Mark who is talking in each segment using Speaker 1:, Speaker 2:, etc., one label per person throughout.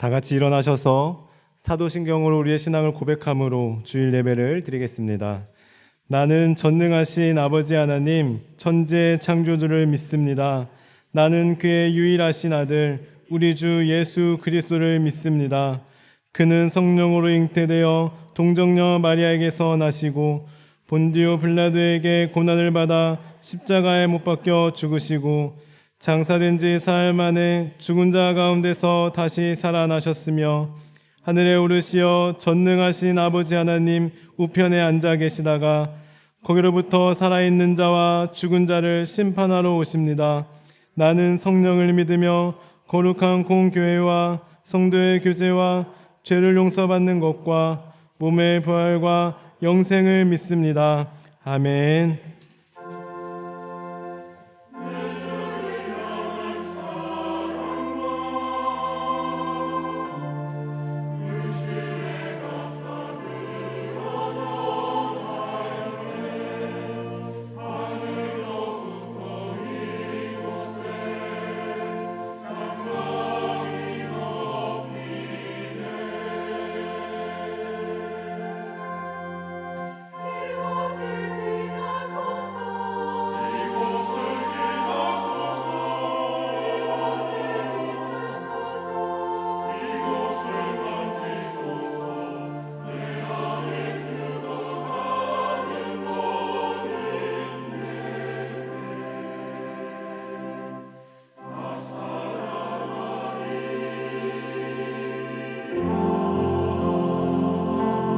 Speaker 1: 다 같이 일어나셔서 사도신경으로 우리의 신앙을 고백함으로 주일 예배를 드리겠습니다. 나는 전능하신 아버지 하나님 천지의 창조주를 믿습니다. 나는 그의 유일하신 아들 우리 주 예수 그리스도를 믿습니다. 그는 성령으로 잉태되어 동정녀 마리아에게서 나시고 본디오 빌라도에게 고난을 받아 십자가에 못 박혀 죽으시고 장사된 지 사흘 만에 죽은 자 가운데서 다시 살아나셨으며 하늘에 오르시어 전능하신 아버지 하나님 우편에 앉아 계시다가 거기로부터 살아있는 자와 죽은 자를 심판하러 오십니다. 나는 성령을 믿으며 거룩한 공교회와 성도의 교제와 죄를 용서받는 것과 몸의 부활과 영생을 믿습니다. 아멘.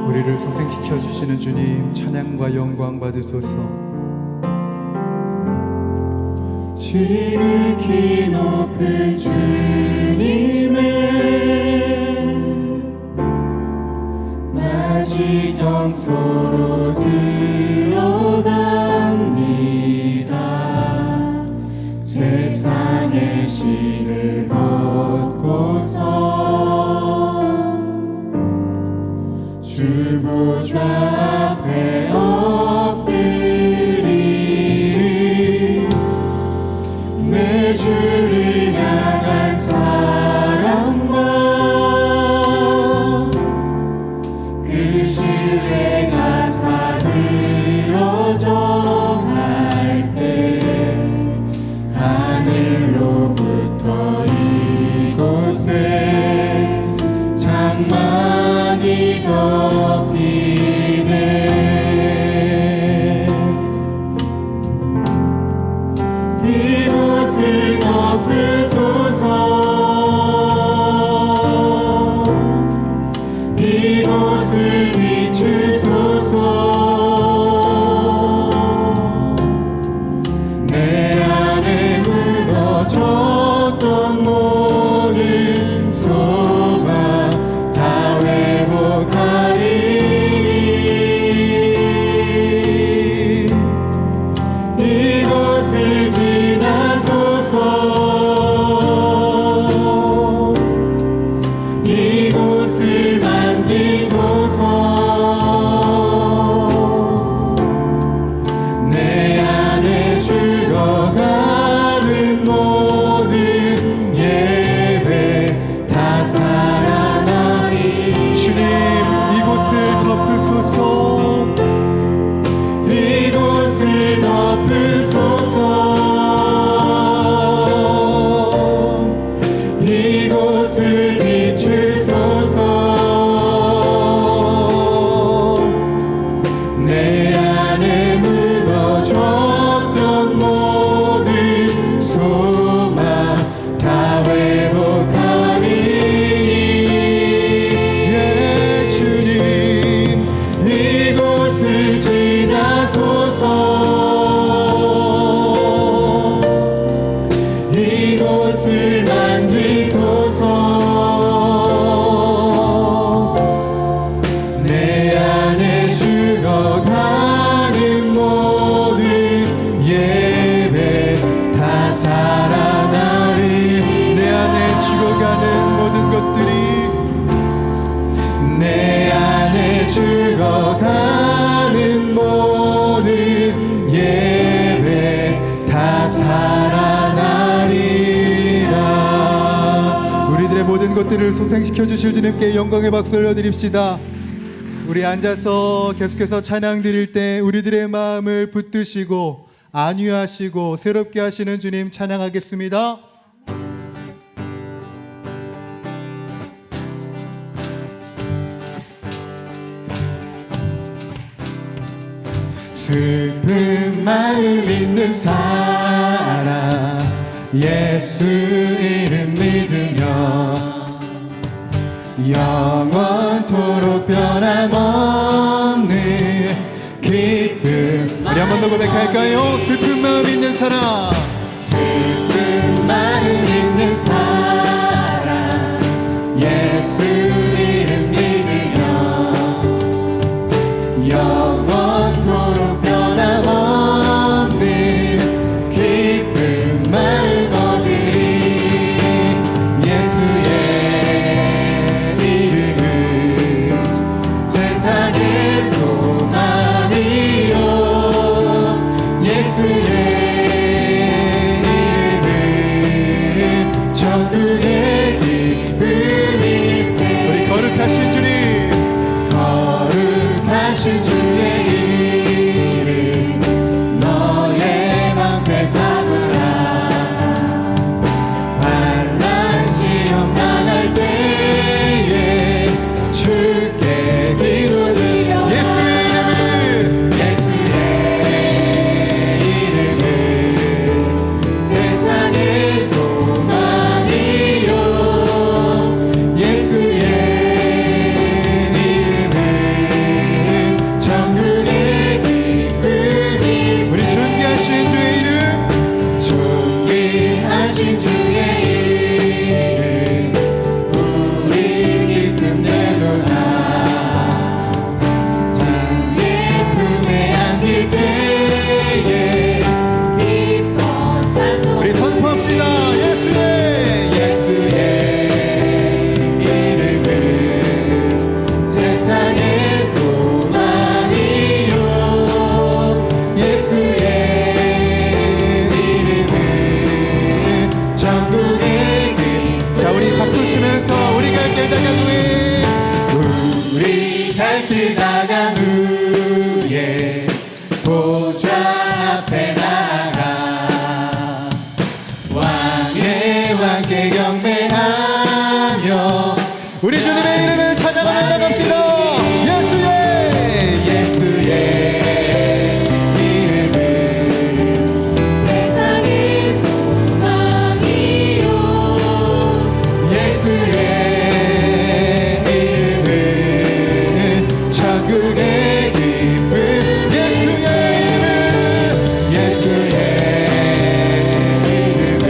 Speaker 2: 우리를 소생시켜 주시는 주님 찬양과 영광 받으소서.
Speaker 3: 지극히 높은 주님의 낮이 성소로 들어갑니다. 세상의 신을 벗고서 주보좌 앞에 엎드리 내 주를 향한 사랑과 그 신뢰가
Speaker 2: 모든 것들을 소생시켜 주실 주님께 영광의 박수 올려드립시다. 우리 앉아서 계속해서 찬양 드릴 때 우리들의 마음을 붙드시고 안위하시고 새롭게 하시는 주님 찬양하겠습니다. 슬픈 마음 있는 사람 예수 이름 믿으며 영원토록 변함없는 기쁨. 우리 한 번 더 고백할까요? 슬픈 마음 있는 사람, 슬픈 마음 있는 사람 예수 이름 믿으며 영원토록 변함없는 기쁨 마음 얻으리. 예수의 이름은 세상의 소망이요 예수의 이름은 천국의 기쁨일세. 우리 거룩하신 주님, 거룩하신 주의 이름 너의 방패 삼으라. 환난 시험 당할 때에 주께 기도드려. 예수의 이름은 세상의 소망이요 예수의 이름은 천국의 기쁨이. 우리 존귀하신 주의 이름, 존귀하신 주의 이름 우리 기쁨 내도다. 주의 품에 안길 때에 기뻐 찬송. 우리 선포합시다. 예수의 이름은 세상의 소망이요 예수의 이름은 천국의 길. 자, 우리 박수 치면서 우리 갈 길 나간 후에 우리 갈 길 나간 후에 보좌 앞에 나아가 왕의 왕께 경배하며 우리 주님의 이름을 찬양하며 나갑시다. 예수의 이름은
Speaker 3: 세상의 소망이요
Speaker 2: 예수의 이름은 천국의 기쁨. 예수의 이름은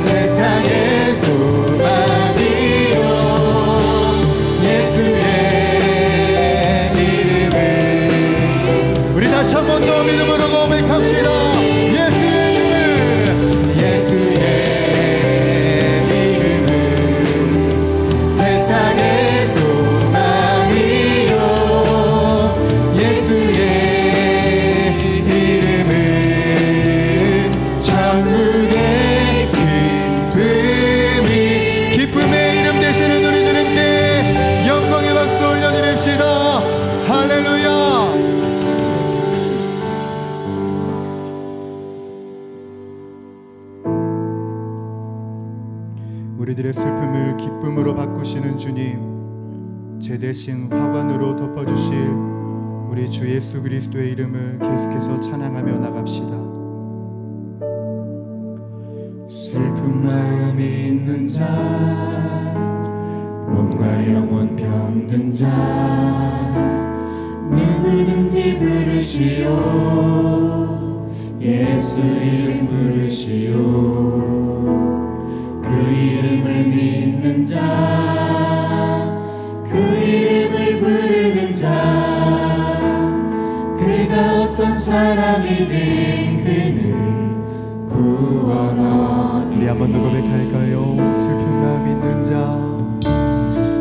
Speaker 2: 세상의 소망이요 예수의 이름은. 우리 다시 한 번 더 믿음으로 고백합시다. 예수의 이름은 세상의 소망이요 예수의 이름은 천국의 기쁨이. 기쁨의 이름 되시는 우리 주님께 영광의 박수 올려드립시다. 할렐루야. 우리들의 슬픔을 기쁨으로 바꾸시는 주님, 제 대신 화관으로 덮어주실 우리 주 예수 그리스도의 이름을 계속해서 찬양하며 나갑시다. 슬픈 마음이 있는 자, 몸과 영혼 병든 자,
Speaker 3: 누구든지 부르시오 예수 이름 부르시오. 그 이름을 믿는 자, 그 이름을 부르는 자, 그가 어떤 사람이든 그는 구원 얻으리.
Speaker 2: 우리 한 번 더 고백할까요? 슬픈 마음 있는 자,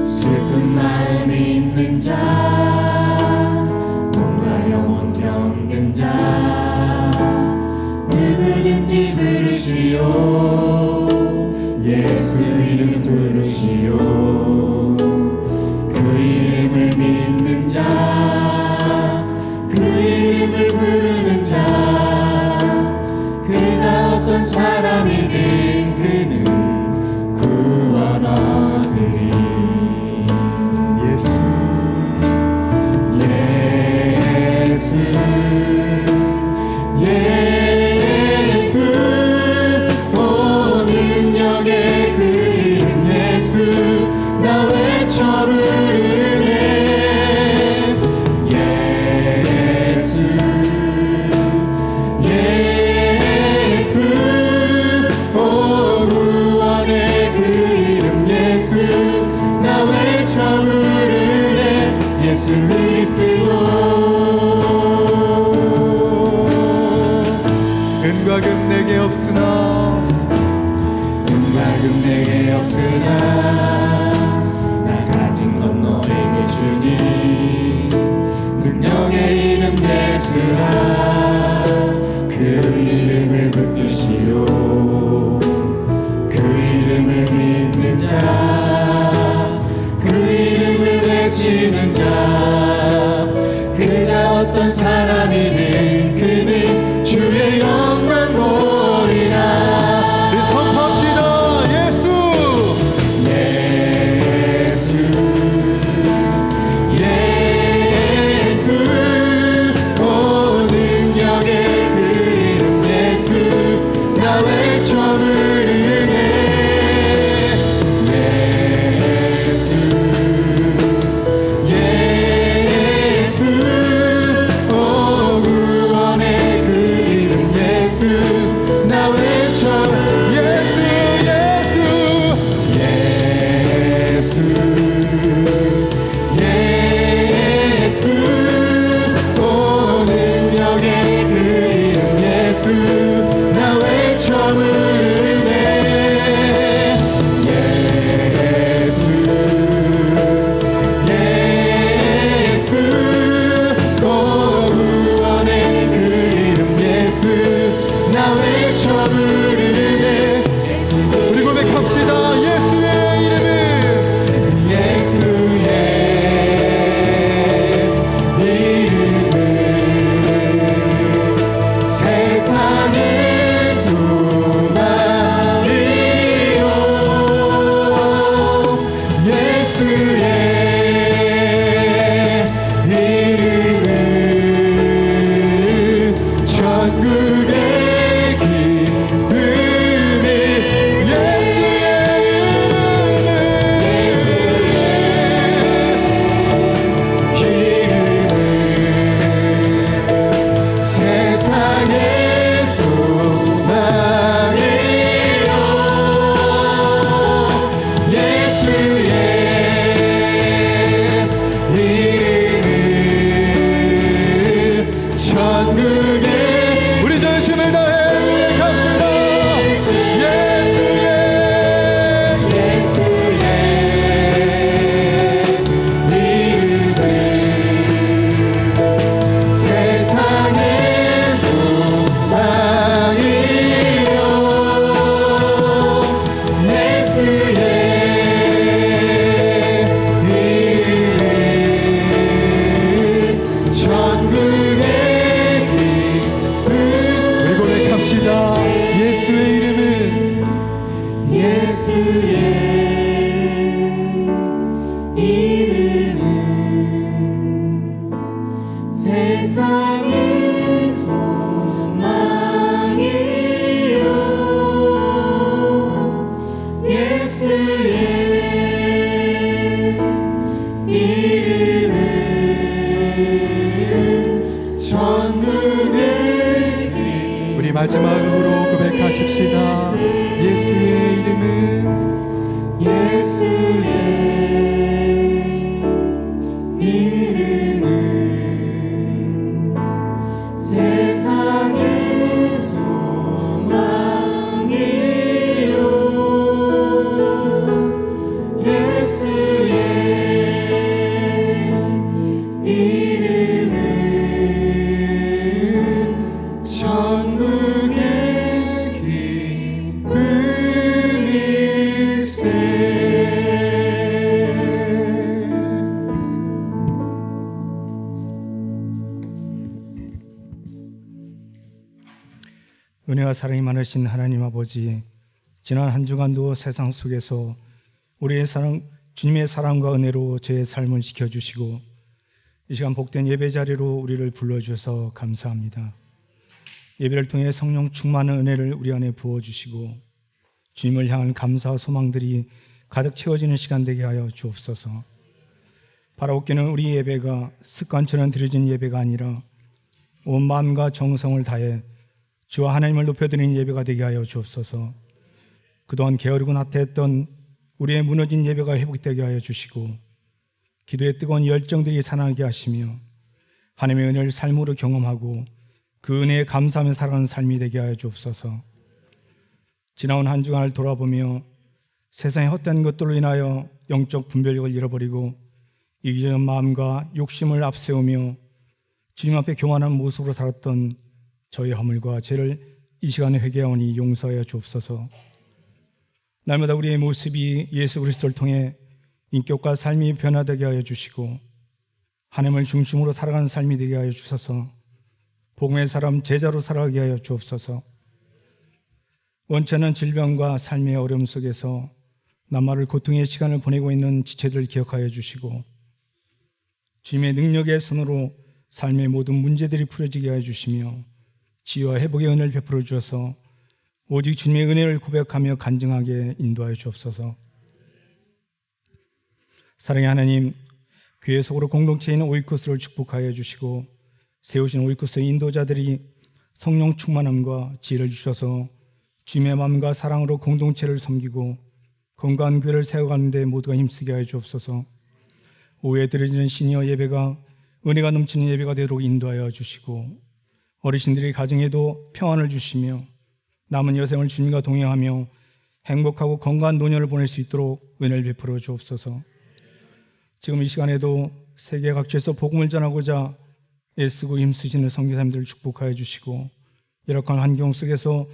Speaker 3: 슬픈 마음 있는 자, 몸과 영혼 병든 자, 누구든지 부르시오 예수 이름 부르시오 그 이름을 믿는 자 그 이름을 부르는 자 그가 어떤 사람이든 그는 구원 얻으리
Speaker 2: 예수
Speaker 3: 예수 오 능력의 그 이름 예수 나 외쳐 부르네 예수 오 구원의 그 이름 예수 나 외쳐 부르네 예수 그리스도
Speaker 2: 은과 금 내게 없으나
Speaker 3: 은과 금 내게 없으나 나 가진 건 너에게 주니 능력의 이름 예수라 그 이름을 붙드시오 그 이름을 믿는 자 그 이름을 외치는 자 그가 어떤 사람이든 그는 주의 영광 보리라
Speaker 2: 우리 선포합시다. 예수
Speaker 3: 예수 오 능력의 그 이름 예수 나 외쳐 부르네 예수 오 구원의 그 이름 예수 나 외쳐
Speaker 2: 예수
Speaker 3: 예수 오 능력의 그 이름 예수 나 외쳐 부르네 예수 오 구원의 그 이름 예수 나 외쳐 부르네
Speaker 2: 우리 고백합시다. 예수의 이름은
Speaker 3: 예수의 이름은 세상의 소망이요 예수의 이름은 천국의 기쁨이 세상의 소망이요 예수의 이름은 천국의
Speaker 2: 우리 전심을 다해 고백합시다. 예수의
Speaker 3: 이름은 세상의 소망이요 예수의 이름은 천국의 기쁨
Speaker 2: 우리 고백합시다. 예수의 이름은
Speaker 3: 예수의 이름은 세상의 소망이요 예수의 이름은 천국의
Speaker 2: 우리 마지막으로 고백하십시다. 예수의 이름은
Speaker 3: 예수의 이름은 세상의 소망이요 예수의 이름은 천국의 기쁨
Speaker 4: 은혜와 사랑이 많으신 하나님 아버지, 지난 한 주간도 세상 속에서 우리의 사랑, 주님의 사랑과 은혜로 저의 삶을 지켜주시고 이 시간 복된 예배 자리로 우리를 불러주셔서 감사합니다. 예배를 통해 성령 충만한 은혜를 우리 안에 부어주시고 주님을 향한 감사와 소망들이 가득 채워지는 시간 되게 하여 주옵소서. 바라옵기는 우리 예배가 습관처럼 드려진 예배가 아니라 온 마음과 정성을 다해 주와 하나님을 높여드리는 예배가 되게 하여 주옵소서. 그동안 게으르고 나태했던 우리의 무너진 예배가 회복되게 하여 주시고 기도의 뜨거운 열정들이 살아나게 하시며 하나님의 은혜를 삶으로 경험하고 그 은혜에 감사하며 살아가는 삶이 되게 하여 주옵소서. 지나온 한 주간을 돌아보며 세상의 헛된 것들로 인하여 영적 분별력을 잃어버리고 이기적인 마음과 욕심을 앞세우며 주님 앞에 교만한 모습으로 살았던 저의 허물과 죄를 이 시간에 회개하오니 용서하여 주옵소서. 날마다 우리의 모습이 예수 그리스도를 통해 인격과 삶이 변화되게 하여 주시고 하나님을 중심으로 살아가는 삶이 되게 하여 주셔서 복음의 사람 제자로 살아가게 하여 주옵소서. 원치 않는 질병과 삶의 어려움 속에서 남말을 고통의 시간을 보내고 있는 지체들을 기억하여 주시고 주님의 능력의 손으로 삶의 모든 문제들이 풀어지게 하여 주시며 치유와 회복의 은혜를 베풀어 주셔서 오직 주님의 은혜를 고백하며 간증하게 인도하여 주옵소서. 사랑의 하나님, 교회 속으로 공동체에 있는 오이코스를 축복하여 주시고 세우신 오이코스의 인도자들이 성령 충만함과 지혜를 주셔서 주님의 마음과 사랑으로 공동체를 섬기고 건강한 교회를 세워가는 데 모두가 힘쓰게 하여 주옵소서. 오후에 드려지는 시니어 예배가 은혜가 넘치는 예배가 되도록 인도하여 주시고 어르신들이 가정에도 평안을 주시며 남은 여생을 주님과 동행하며 행복하고 건강한 노년을 보낼 수 있도록 은혜를 베풀어 주옵소서. 지금 이 시간에도 세계 각지에서 복음을 전하고자 애쓰고 힘쓰시는 선교사님들을 축복하여 주시고 열악한 환경 속에서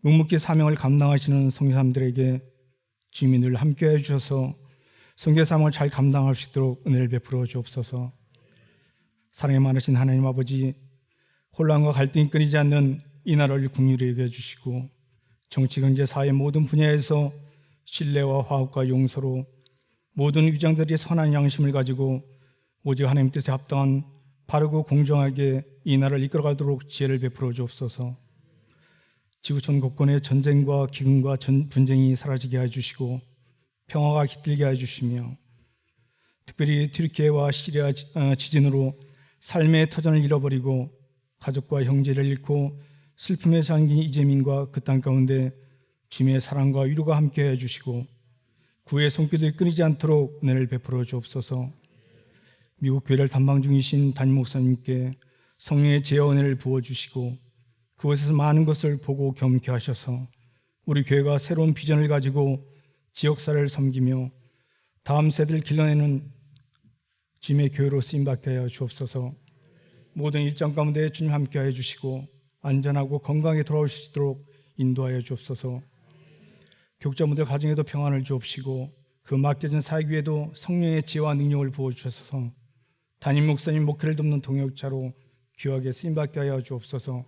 Speaker 4: 묵묵히 사명을 감당하시는 선교사님들에게 주님이 늘 함께해 주셔서 선교 사명을 잘 감당할 수 있도록 은혜를 베풀어 주옵소서. 사랑이 많으신 하나님 아버지, 혼란과 갈등이 끊이지 않는 이 나라를 긍휼히 여겨 주시고 정치, 경제, 사회 모든 분야에서 신뢰와 화합과 용서로 모든 위장들이 선한 양심을 가지고 오직 하나님 뜻에 합당한 바르고 공정하게 이 나라를 이끌어가도록 지혜를 베풀어 주옵소서. 지구촌 곳곳에 전쟁과 기근과 분쟁이 사라지게 해주시고 평화가 깃들게 해주시며 특별히 튀르키예와 시리아 지진으로 삶의 터전을 잃어버리고 가족과 형제를 잃고 슬픔에 잠긴 이재민과 그 땅 가운데 주님의 사랑과 위로가 함께 해주시고 구의 손길을 끊이지 않도록 은혜를 베풀어 주옵소서. 미국 교회를 담방 중이신 담임 목사님께 성령의 지혜와 은혜를 부어주시고 그곳에서 많은 것을 보고 겸케 하셔서 우리 교회가 새로운 비전을 가지고 지역사회를 섬기며 다음 세대를 길러내는 주님의 교회로 쓰임받게 하여 주옵소서. 모든 일정 가운데 주님 함께 하여 주시고 안전하고 건강하게 돌아올 수 있도록 인도하여 주옵소서. 교육자분들 가정에도 평안을 주옵시고 그 맡겨진 사역위에도 성령의 지혜와 능력을 부어주셔서 담임 목사님 목회를 돕는 동역자로 귀하게 쓰임받게 하여 주옵소서.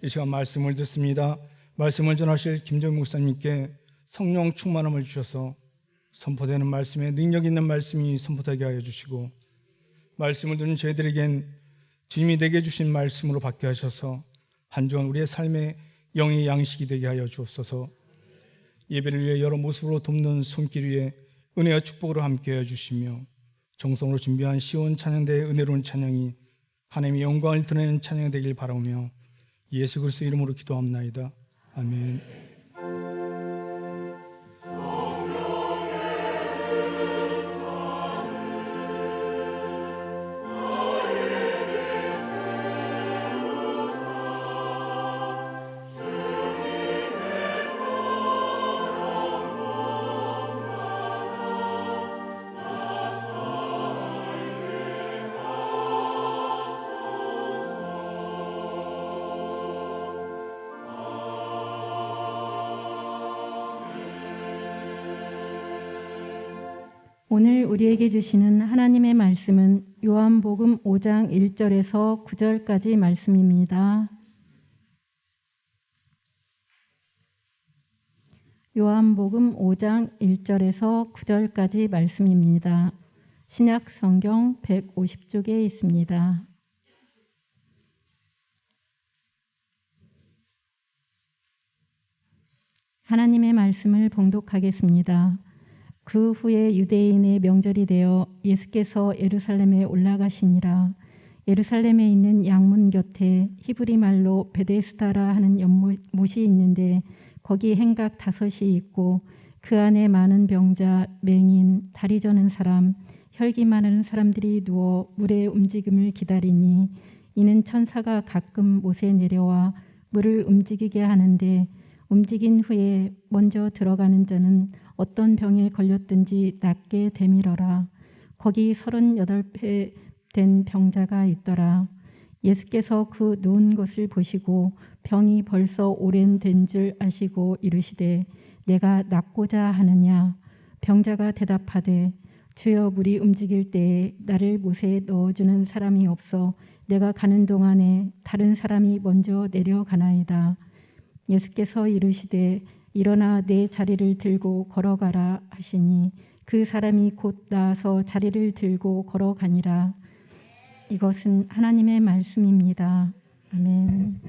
Speaker 4: 이 시간 말씀을 듣습니다. 말씀을 전하실 김정민 목사님께 성령 충만함을 주셔서 선포되는 말씀에 능력 있는 말씀이 선포되게 하여 주시고 말씀을 듣는 저희들에겐 주님이 내게 주신 말씀으로 받게 하셔서 한 주간 우리의 삶의 영의 양식이 되게 하여 주옵소서. 예배를 위해 여러 모습으로 돕는 손길 위에 은혜와 축복으로 함께해 주시며 정성으로 준비한 시온 찬양대의 은혜로운 찬양이 하나님의 영광을 드러내는 찬양이 되길 바라오며 예수 그리스도 이름으로 기도합나이다. 아멘.
Speaker 5: 오늘 우리에게 주시는 하나님의 말씀은 요한복음 5장 1절에서 9절까지 말씀입니다. 요한복음 5장 1절에서 9절까지 말씀입니다. 신약 성경 150쪽에 있습니다. 하나님의 말씀을 봉독하겠습니다. 그 후에 유대인의 명절이 되어 예수께서 예루살렘에 올라가시니라. 예루살렘에 있는 양문 곁에 히브리 말로 베데스다라 하는 연못이 있는데 거기 행각 5이 있고 그 안에 많은 병자, 맹인, 다리 저는 사람, 혈기 많은 사람들이 누워 물의 움직임을 기다리니 이는 천사가 가끔 못에 내려와 물을 움직이게 하는데 움직인 후에 먼저 들어가는 자는 어떤 병에 걸렸든지 낫게 되밀어라. 거기 38배 된 병자가 있더라. 예수께서 그 누운 것을 보시고 병이 벌써 오랜 된 줄 아시고 이르시되 내가 낫고자 하느냐. 병자가 대답하되 주여 물이 움직일 때에 나를 못에 넣어주는 사람이 없어 내가 가는 동안에 다른 사람이 먼저 내려가나이다. 예수께서 이르시되 일어나 내 자리를 들고 걸어가라 하시니 그 사람이 곧 나아서 자리를 들고 걸어가니라. 이것은 하나님의 말씀입니다. 아멘.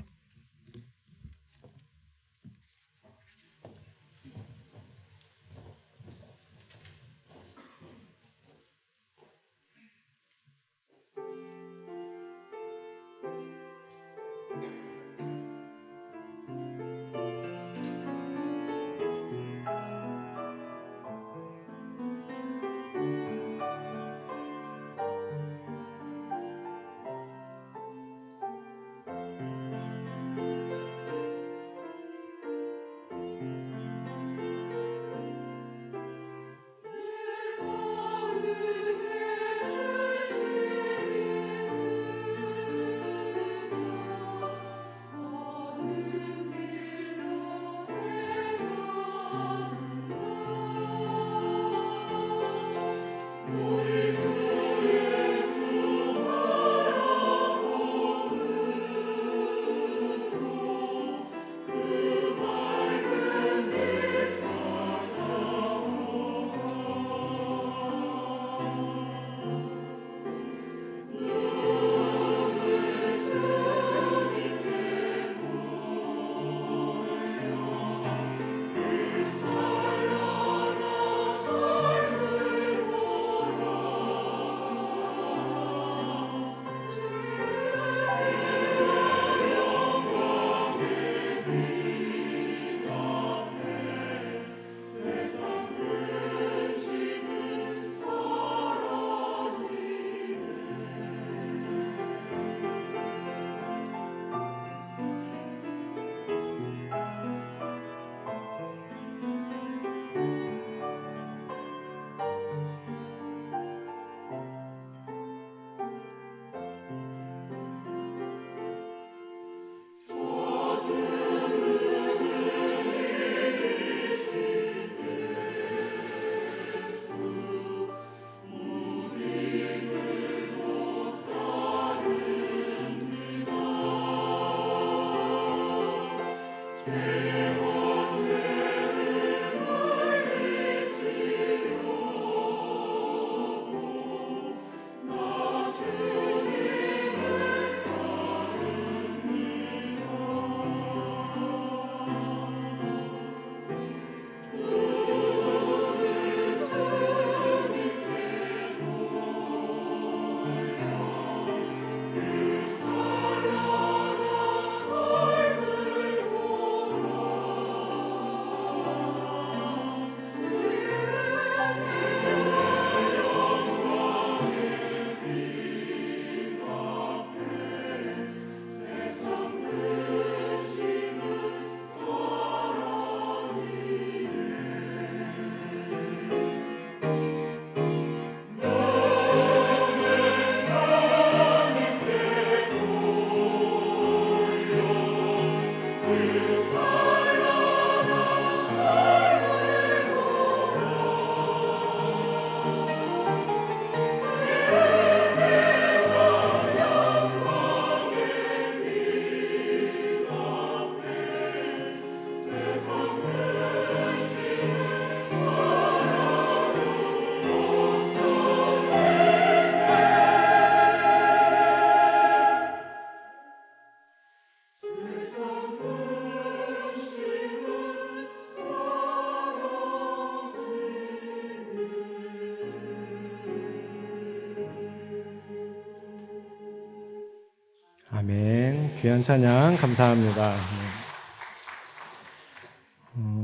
Speaker 1: 아멘. 귀한 찬양 감사합니다.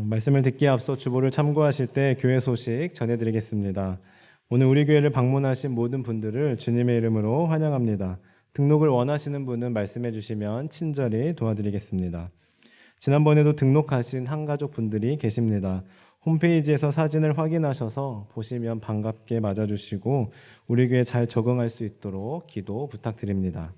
Speaker 1: 말씀을 듣기에 앞서 주보를 참고하실 때 교회 소식 전해드리겠습니다. 오늘 우리 교회를 방문하신 모든 분들을 주님의 이름으로 환영합니다. 등록을 원하시는 분은 말씀해 주시면 친절히 도와드리겠습니다. 지난번에도 등록하신 한가족 분들이 계십니다. 홈페이지에서 사진을 확인하셔서 보시면 반갑게 맞아주시고 우리 교회에 잘 적응할 수 있도록 기도 부탁드립니다.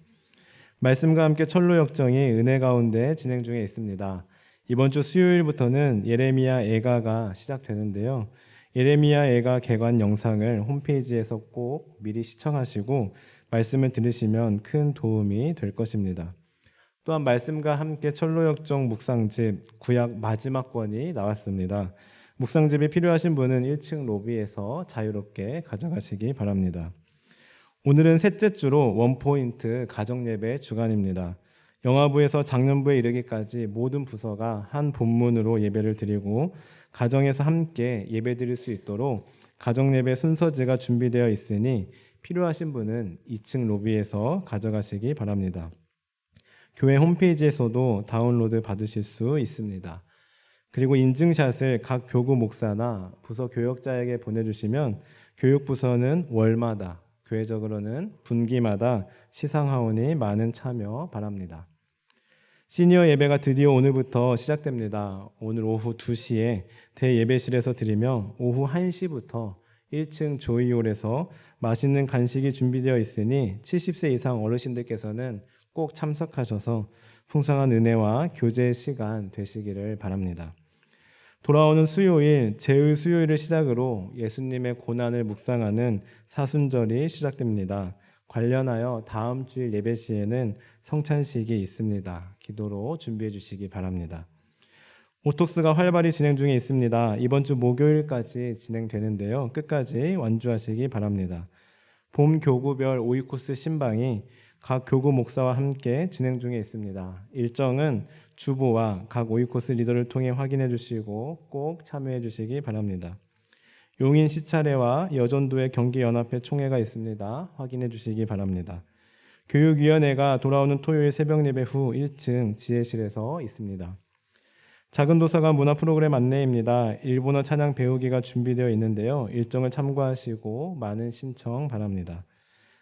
Speaker 1: 말씀과 함께 철로 역정이 은혜 가운데 진행 중에 있습니다. 이번 주 수요일부터는 예레미야 애가가 시작되는데요. 예레미야 애가 개관 영상을 홈페이지에서 꼭 미리 시청하시고 말씀을 들으시면 큰 도움이 될 것입니다. 또한 말씀과 함께 철로 역정 묵상집 구약 마지막 권이 나왔습니다. 묵상집이 필요하신 분은 1층 로비에서 자유롭게 가져가시기 바랍니다. 오늘은 셋째 주로 원포인트 가정예배 주간입니다. 영화부에서 장년부에 이르기까지 모든 부서가 한 본문으로 예배를 드리고 가정에서 함께 예배 드릴 수 있도록 가정예배 순서지가 준비되어 있으니 필요하신 분은 2층 로비에서 가져가시기 바랍니다. 교회 홈페이지에서도 다운로드 받으실 수 있습니다. 그리고 인증샷을 각 교구 목사나 부서 교역자에게 보내주시면 교육부서는 월마다, 교회적으로는 분기마다 시상하오니 많은 참여 바랍니다. 시니어 예배가 드디어 오늘부터 시작됩니다. 오늘 오후 2시에 대예배실에서 드리며 오후 1시부터 1층 조이홀에서 맛있는 간식이 준비되어 있으니 70세 이상 어르신들께서는 꼭 참석하셔서 풍성한 은혜와 교제의 시간 되시기를 바랍니다. 돌아오는 수요일, 제의 수요일을 시작으로 예수님의 고난을 묵상하는 사순절이 시작됩니다. 관련하여 다음 주일 예배 시에는 성찬식이 있습니다. 기도로 준비해 주시기 바랍니다. 오톡스가 활발히 진행 중에 있습니다. 이번 주 목요일까지 진행되는데요. 끝까지 완주하시기 바랍니다. 봄 교구별 오이코스 신방이 각 교구 목사와 함께 진행 중에 있습니다. 일정은 주보와 각 오이코스 리더를 통해 확인해 주시고 꼭 참여해 주시기 바랍니다. 용인 시차례와 여전도의 경기연합회 총회가 있습니다. 확인해 주시기 바랍니다. 교육위원회가 돌아오는 토요일 새벽 예배 후 1층 지혜실에서 있습니다. 작은 도서관 문화 프로그램 안내입니다. 일본어 찬양 배우기가 준비되어 있는데요. 일정을 참고하시고 많은 신청 바랍니다.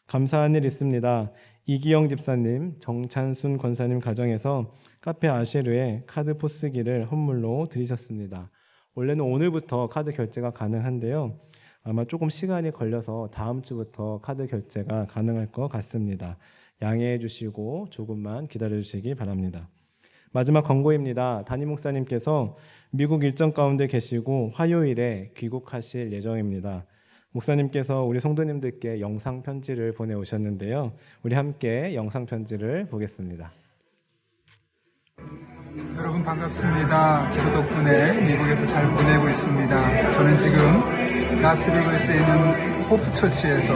Speaker 1: 감사한 일 있습니다. 이기영 집사님, 정찬순 권사님 가정에서 카페 아쉐르에 카드 포스기를 선물로 드리셨습니다. 원래는 오늘부터 카드 결제가 가능한데요. 아마 조금 시간이 걸려서 다음 주부터 카드 결제가 가능할 것 같습니다. 양해해 주시고 조금만 기다려 주시기 바랍니다. 마지막 광고입니다. 담임 목사님께서 미국 일정 가운데 계시고 화요일에 귀국하실 예정입니다. 목사님께서 우리 성도님들께 영상 편지를 보내오셨는데요. 우리 함께 영상 편지를 보겠습니다.
Speaker 6: 여러분 반갑습니다. 기도 덕분에 미국에서 잘 보내고 있습니다. 저는 지금 라스베이거스에 있는 호프처치에서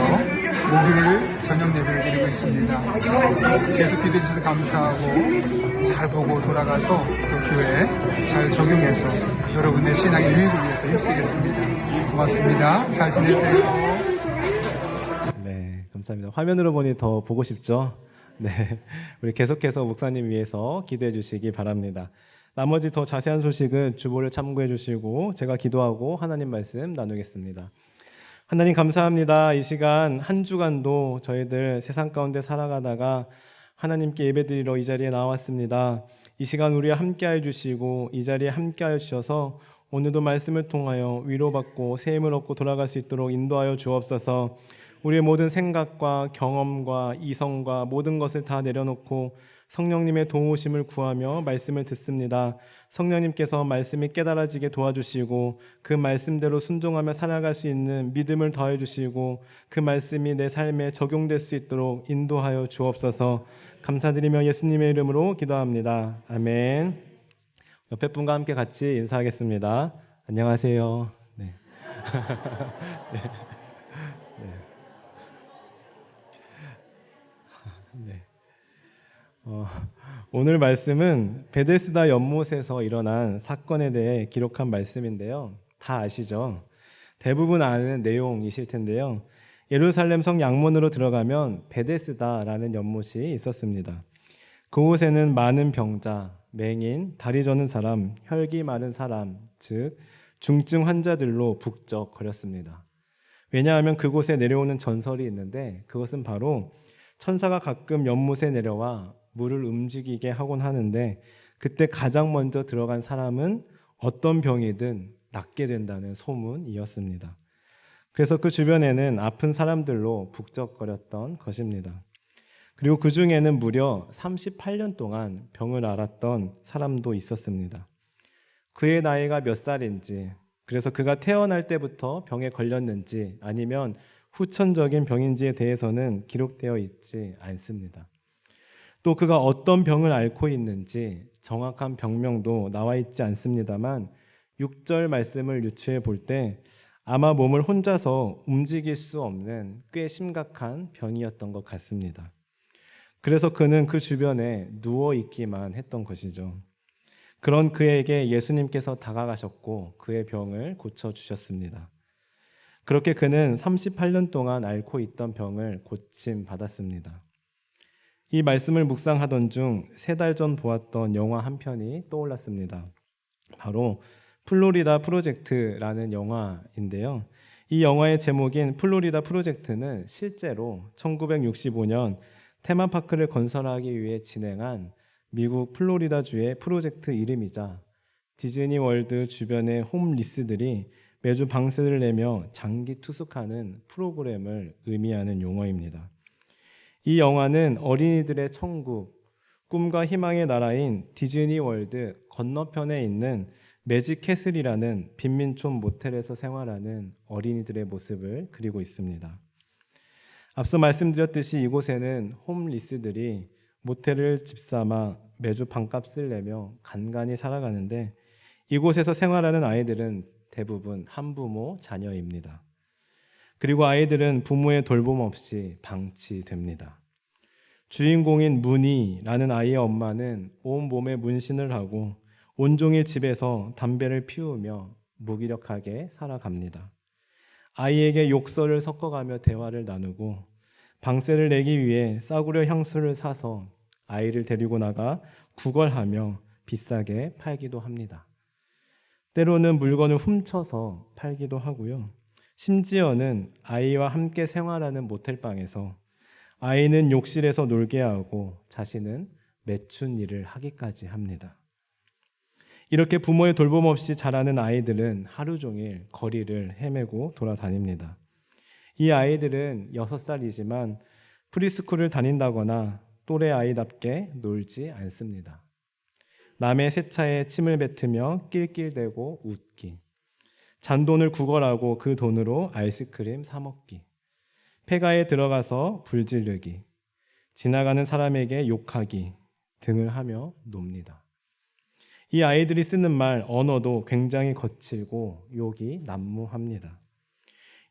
Speaker 6: 목요일 저녁 예배를 드리고 있습니다. 계속 기도해 주셔서 감사하고 잘 보고 돌아가서 또 교회에 잘 적용해서 여러분의 신앙의 유익을 위해서 힘쓰겠습니다. 고맙습니다. 잘 지내세요.
Speaker 1: 네, 감사합니다. 화면으로 보니 더 보고 싶죠? 네, 우리 계속해서 목사님 위해서 기도해 주시기 바랍니다. 나머지 더 자세한 소식은 주보를 참고해 주시고 제가 기도하고 하나님 말씀 나누겠습니다. 하나님 감사합니다. 이 시간 한 주간도 저희들 세상 가운데 살아가다가 하나님께 예배드리러 이 자리에 나왔습니다. 이 시간 우리와 함께해 주시고 이 자리에 함께하여 주셔서 오늘도 말씀을 통하여 위로받고 새 힘을 얻고 돌아갈 수 있도록 인도하여 주옵소서. 우리의 모든 생각과 경험과 이성과 모든 것을 다 내려놓고 성령님의 도우심을 구하며 말씀을 듣습니다. 성령님께서 말씀이 깨달아지게 도와주시고 그 말씀대로 순종하며 살아갈 수 있는 믿음을 더해 주시고 그 말씀이 내 삶에 적용될 수 있도록 인도하여 주옵소서. 감사드리며 예수님의 이름으로 기도합니다. 아멘. 옆에 분과 함께 같이 인사하겠습니다. 안녕하세요. 네. 네. 네. 오늘 말씀은 베데스다 연못에서 일어난 사건에 대해 기록한 말씀인데요. 다 아시죠? 대부분 아는 내용이실 텐데요. 예루살렘 성 양문으로 들어가면 베데스다라는 연못이 있었습니다. 그곳에는 많은 병자, 맹인, 다리 저는 사람, 혈기 많은 사람, 즉 중증 환자들로 북적거렸습니다. 왜냐하면 그곳에 내려오는 전설이 있는데 그것은 바로 천사가 가끔 연못에 내려와 물을 움직이게 하곤 하는데 그때 가장 먼저 들어간 사람은 어떤 병이든 낫게 된다는 소문이었습니다. 그래서 그 주변에는 아픈 사람들로 북적거렸던 것입니다. 그리고 그 중에는 무려 38년 동안 병을 앓았던 사람도 있었습니다. 그의 나이가 몇 살인지, 그래서 그가 태어날 때부터 병에 걸렸는지 아니면 후천적인 병인지에 대해서는 기록되어 있지 않습니다. 또 그가 어떤 병을 앓고 있는지 정확한 병명도 나와 있지 않습니다만 6절 말씀을 유추해 볼 때 아마 몸을 혼자서 움직일 수 없는 꽤 심각한 병이었던 것 같습니다. 그래서 그는 그 주변에 누워 있기만 했던 것이죠. 그런 그에게 예수님께서 다가가셨고 그의 병을 고쳐주셨습니다. 그렇게 그는 38년 동안 앓고 있던 병을 고침받았습니다. 이 말씀을 묵상하던 중 3달 전 보았던 영화 한 편이 떠올랐습니다. 바로 플로리다 프로젝트라는 영화인데요. 이 영화의 제목인 플로리다 프로젝트는 실제로 1965년 테마파크를 건설하기 위해 진행한 미국 플로리다주의 프로젝트 이름이자 디즈니 월드 주변의 홈리스들이 매주 방세를 내며 장기 투숙하는 프로그램을 의미하는 용어입니다. 이 영화는 어린이들의 천국, 꿈과 희망의 나라인 디즈니 월드 건너편에 있는 매직 캐슬이라는 빈민촌 모텔에서 생활하는 어린이들의 모습을 그리고 있습니다. 앞서 말씀드렸듯이 이곳에는 홈리스들이 모텔을 집삼아 매주 방값을 내며 간간히 살아가는데 이곳에서 생활하는 아이들은 대부분 한부모 자녀입니다. 그리고 아이들은 부모의 돌봄 없이 방치됩니다. 주인공인 무니라는 아이의 엄마는 온몸에 문신을 하고 온종일 집에서 담배를 피우며 무기력하게 살아갑니다. 아이에게 욕설을 섞어가며 대화를 나누고 방세를 내기 위해 싸구려 향수를 사서 아이를 데리고 나가 구걸하며 비싸게 팔기도 합니다. 때로는 물건을 훔쳐서 팔기도 하고요. 심지어는 아이와 함께 생활하는 모텔방에서 아이는 욕실에서 놀게 하고 자신은 매춘 일을 하기까지 합니다. 이렇게 부모의 돌봄 없이 자라는 아이들은 하루 종일 거리를 헤매고 돌아다닙니다. 이 아이들은 6살이지만 프리스쿨을 다닌다거나 또래 아이답게 놀지 않습니다. 남의 세차에 침을 뱉으며 낄낄대고 웃기, 잔돈을 구걸하고 그 돈으로 아이스크림 사 먹기, 폐가에 들어가서 불 지르기, 지나가는 사람에게 욕하기 등을 하며 놉니다. 이 아이들이 쓰는 말, 언어도 굉장히 거칠고 욕이 난무합니다.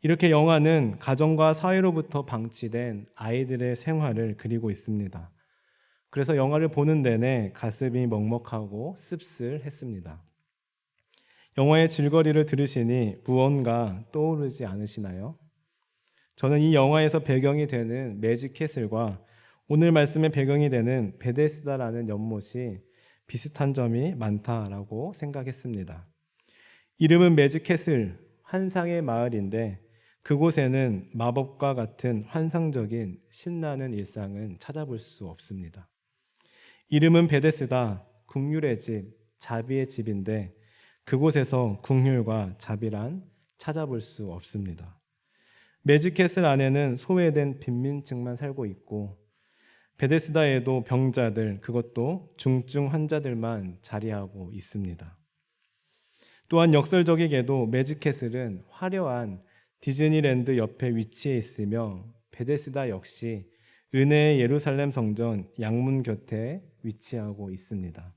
Speaker 1: 이렇게 영화는 가정과 사회로부터 방치된 아이들의 생활을 그리고 있습니다. 그래서 영화를 보는 내내 가슴이 먹먹하고 씁쓸했습니다. 영화의 줄거리를 들으시니 무언가 떠오르지 않으시나요? 저는 이 영화에서 배경이 되는 매직 캐슬과 오늘 말씀의 배경이 되는 베데스다라는 연못이 비슷한 점이 많다라고 생각했습니다. 이름은 매직 캐슬, 환상의 마을인데 그곳에는 마법과 같은 환상적인 신나는 일상은 찾아볼 수 없습니다. 이름은 베데스다, 긍휼의 집, 자비의 집인데 그곳에서 긍휼과 자비란 찾아볼 수 없습니다. 매직 캐슬 안에는 소외된 빈민층만 살고 있고 베데스다에도 병자들, 그것도 중증 환자들만 자리하고 있습니다. 또한 역설적이게도 매직 캐슬은 화려한 디즈니랜드 옆에 위치해 있으며 베데스다 역시 은혜의 예루살렘 성전 양문 곁에 위치하고 있습니다.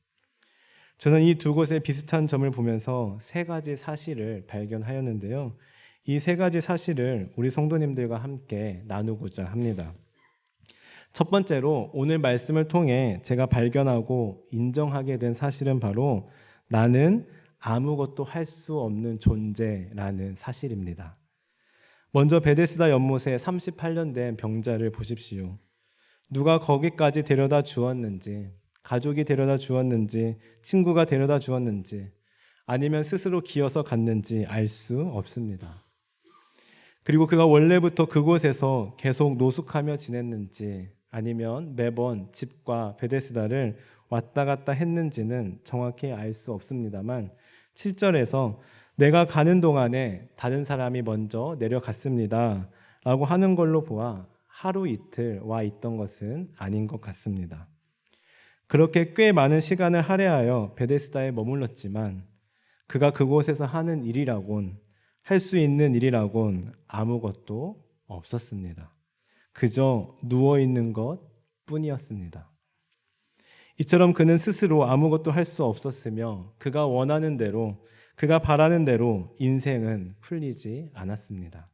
Speaker 1: 저는 이 두 곳의 비슷한 점을 보면서 3가지 사실을 발견하였는데요. 이 3가지 사실을 우리 성도님들과 함께 나누고자 합니다. 첫 번째로 오늘 말씀을 통해 제가 발견하고 인정하게 된 사실은 바로 나는 아무것도 할 수 없는 존재라는 사실입니다. 먼저 베데스다 연못에 38년 된 병자를 보십시오. 누가 거기까지 데려다 주었는지, 가족이 데려다 주었는지, 친구가 데려다 주었는지, 아니면 스스로 기어서 갔는지 알 수 없습니다. 그리고 그가 원래부터 그곳에서 계속 노숙하며 지냈는지, 아니면 매번 집과 베데스다를 왔다 갔다 했는지는 정확히 알 수 없습니다만 7절에서 내가 가는 동안에 다른 사람이 먼저 내려갔습니다 라고 하는 걸로 보아 하루 이틀 와 있던 것은 아닌 것 같습니다. 그렇게 꽤 많은 시간을 할애하여 베데스다에 머물렀지만 그가 그곳에서 하는 일이라곤, 할 수 있는 일이라곤 아무것도 없었습니다. 그저 누워있는 것 뿐이었습니다. 이처럼 그는 스스로 아무것도 할 수 없었으며 그가 원하는 대로, 그가 바라는 대로 인생은 풀리지 않았습니다.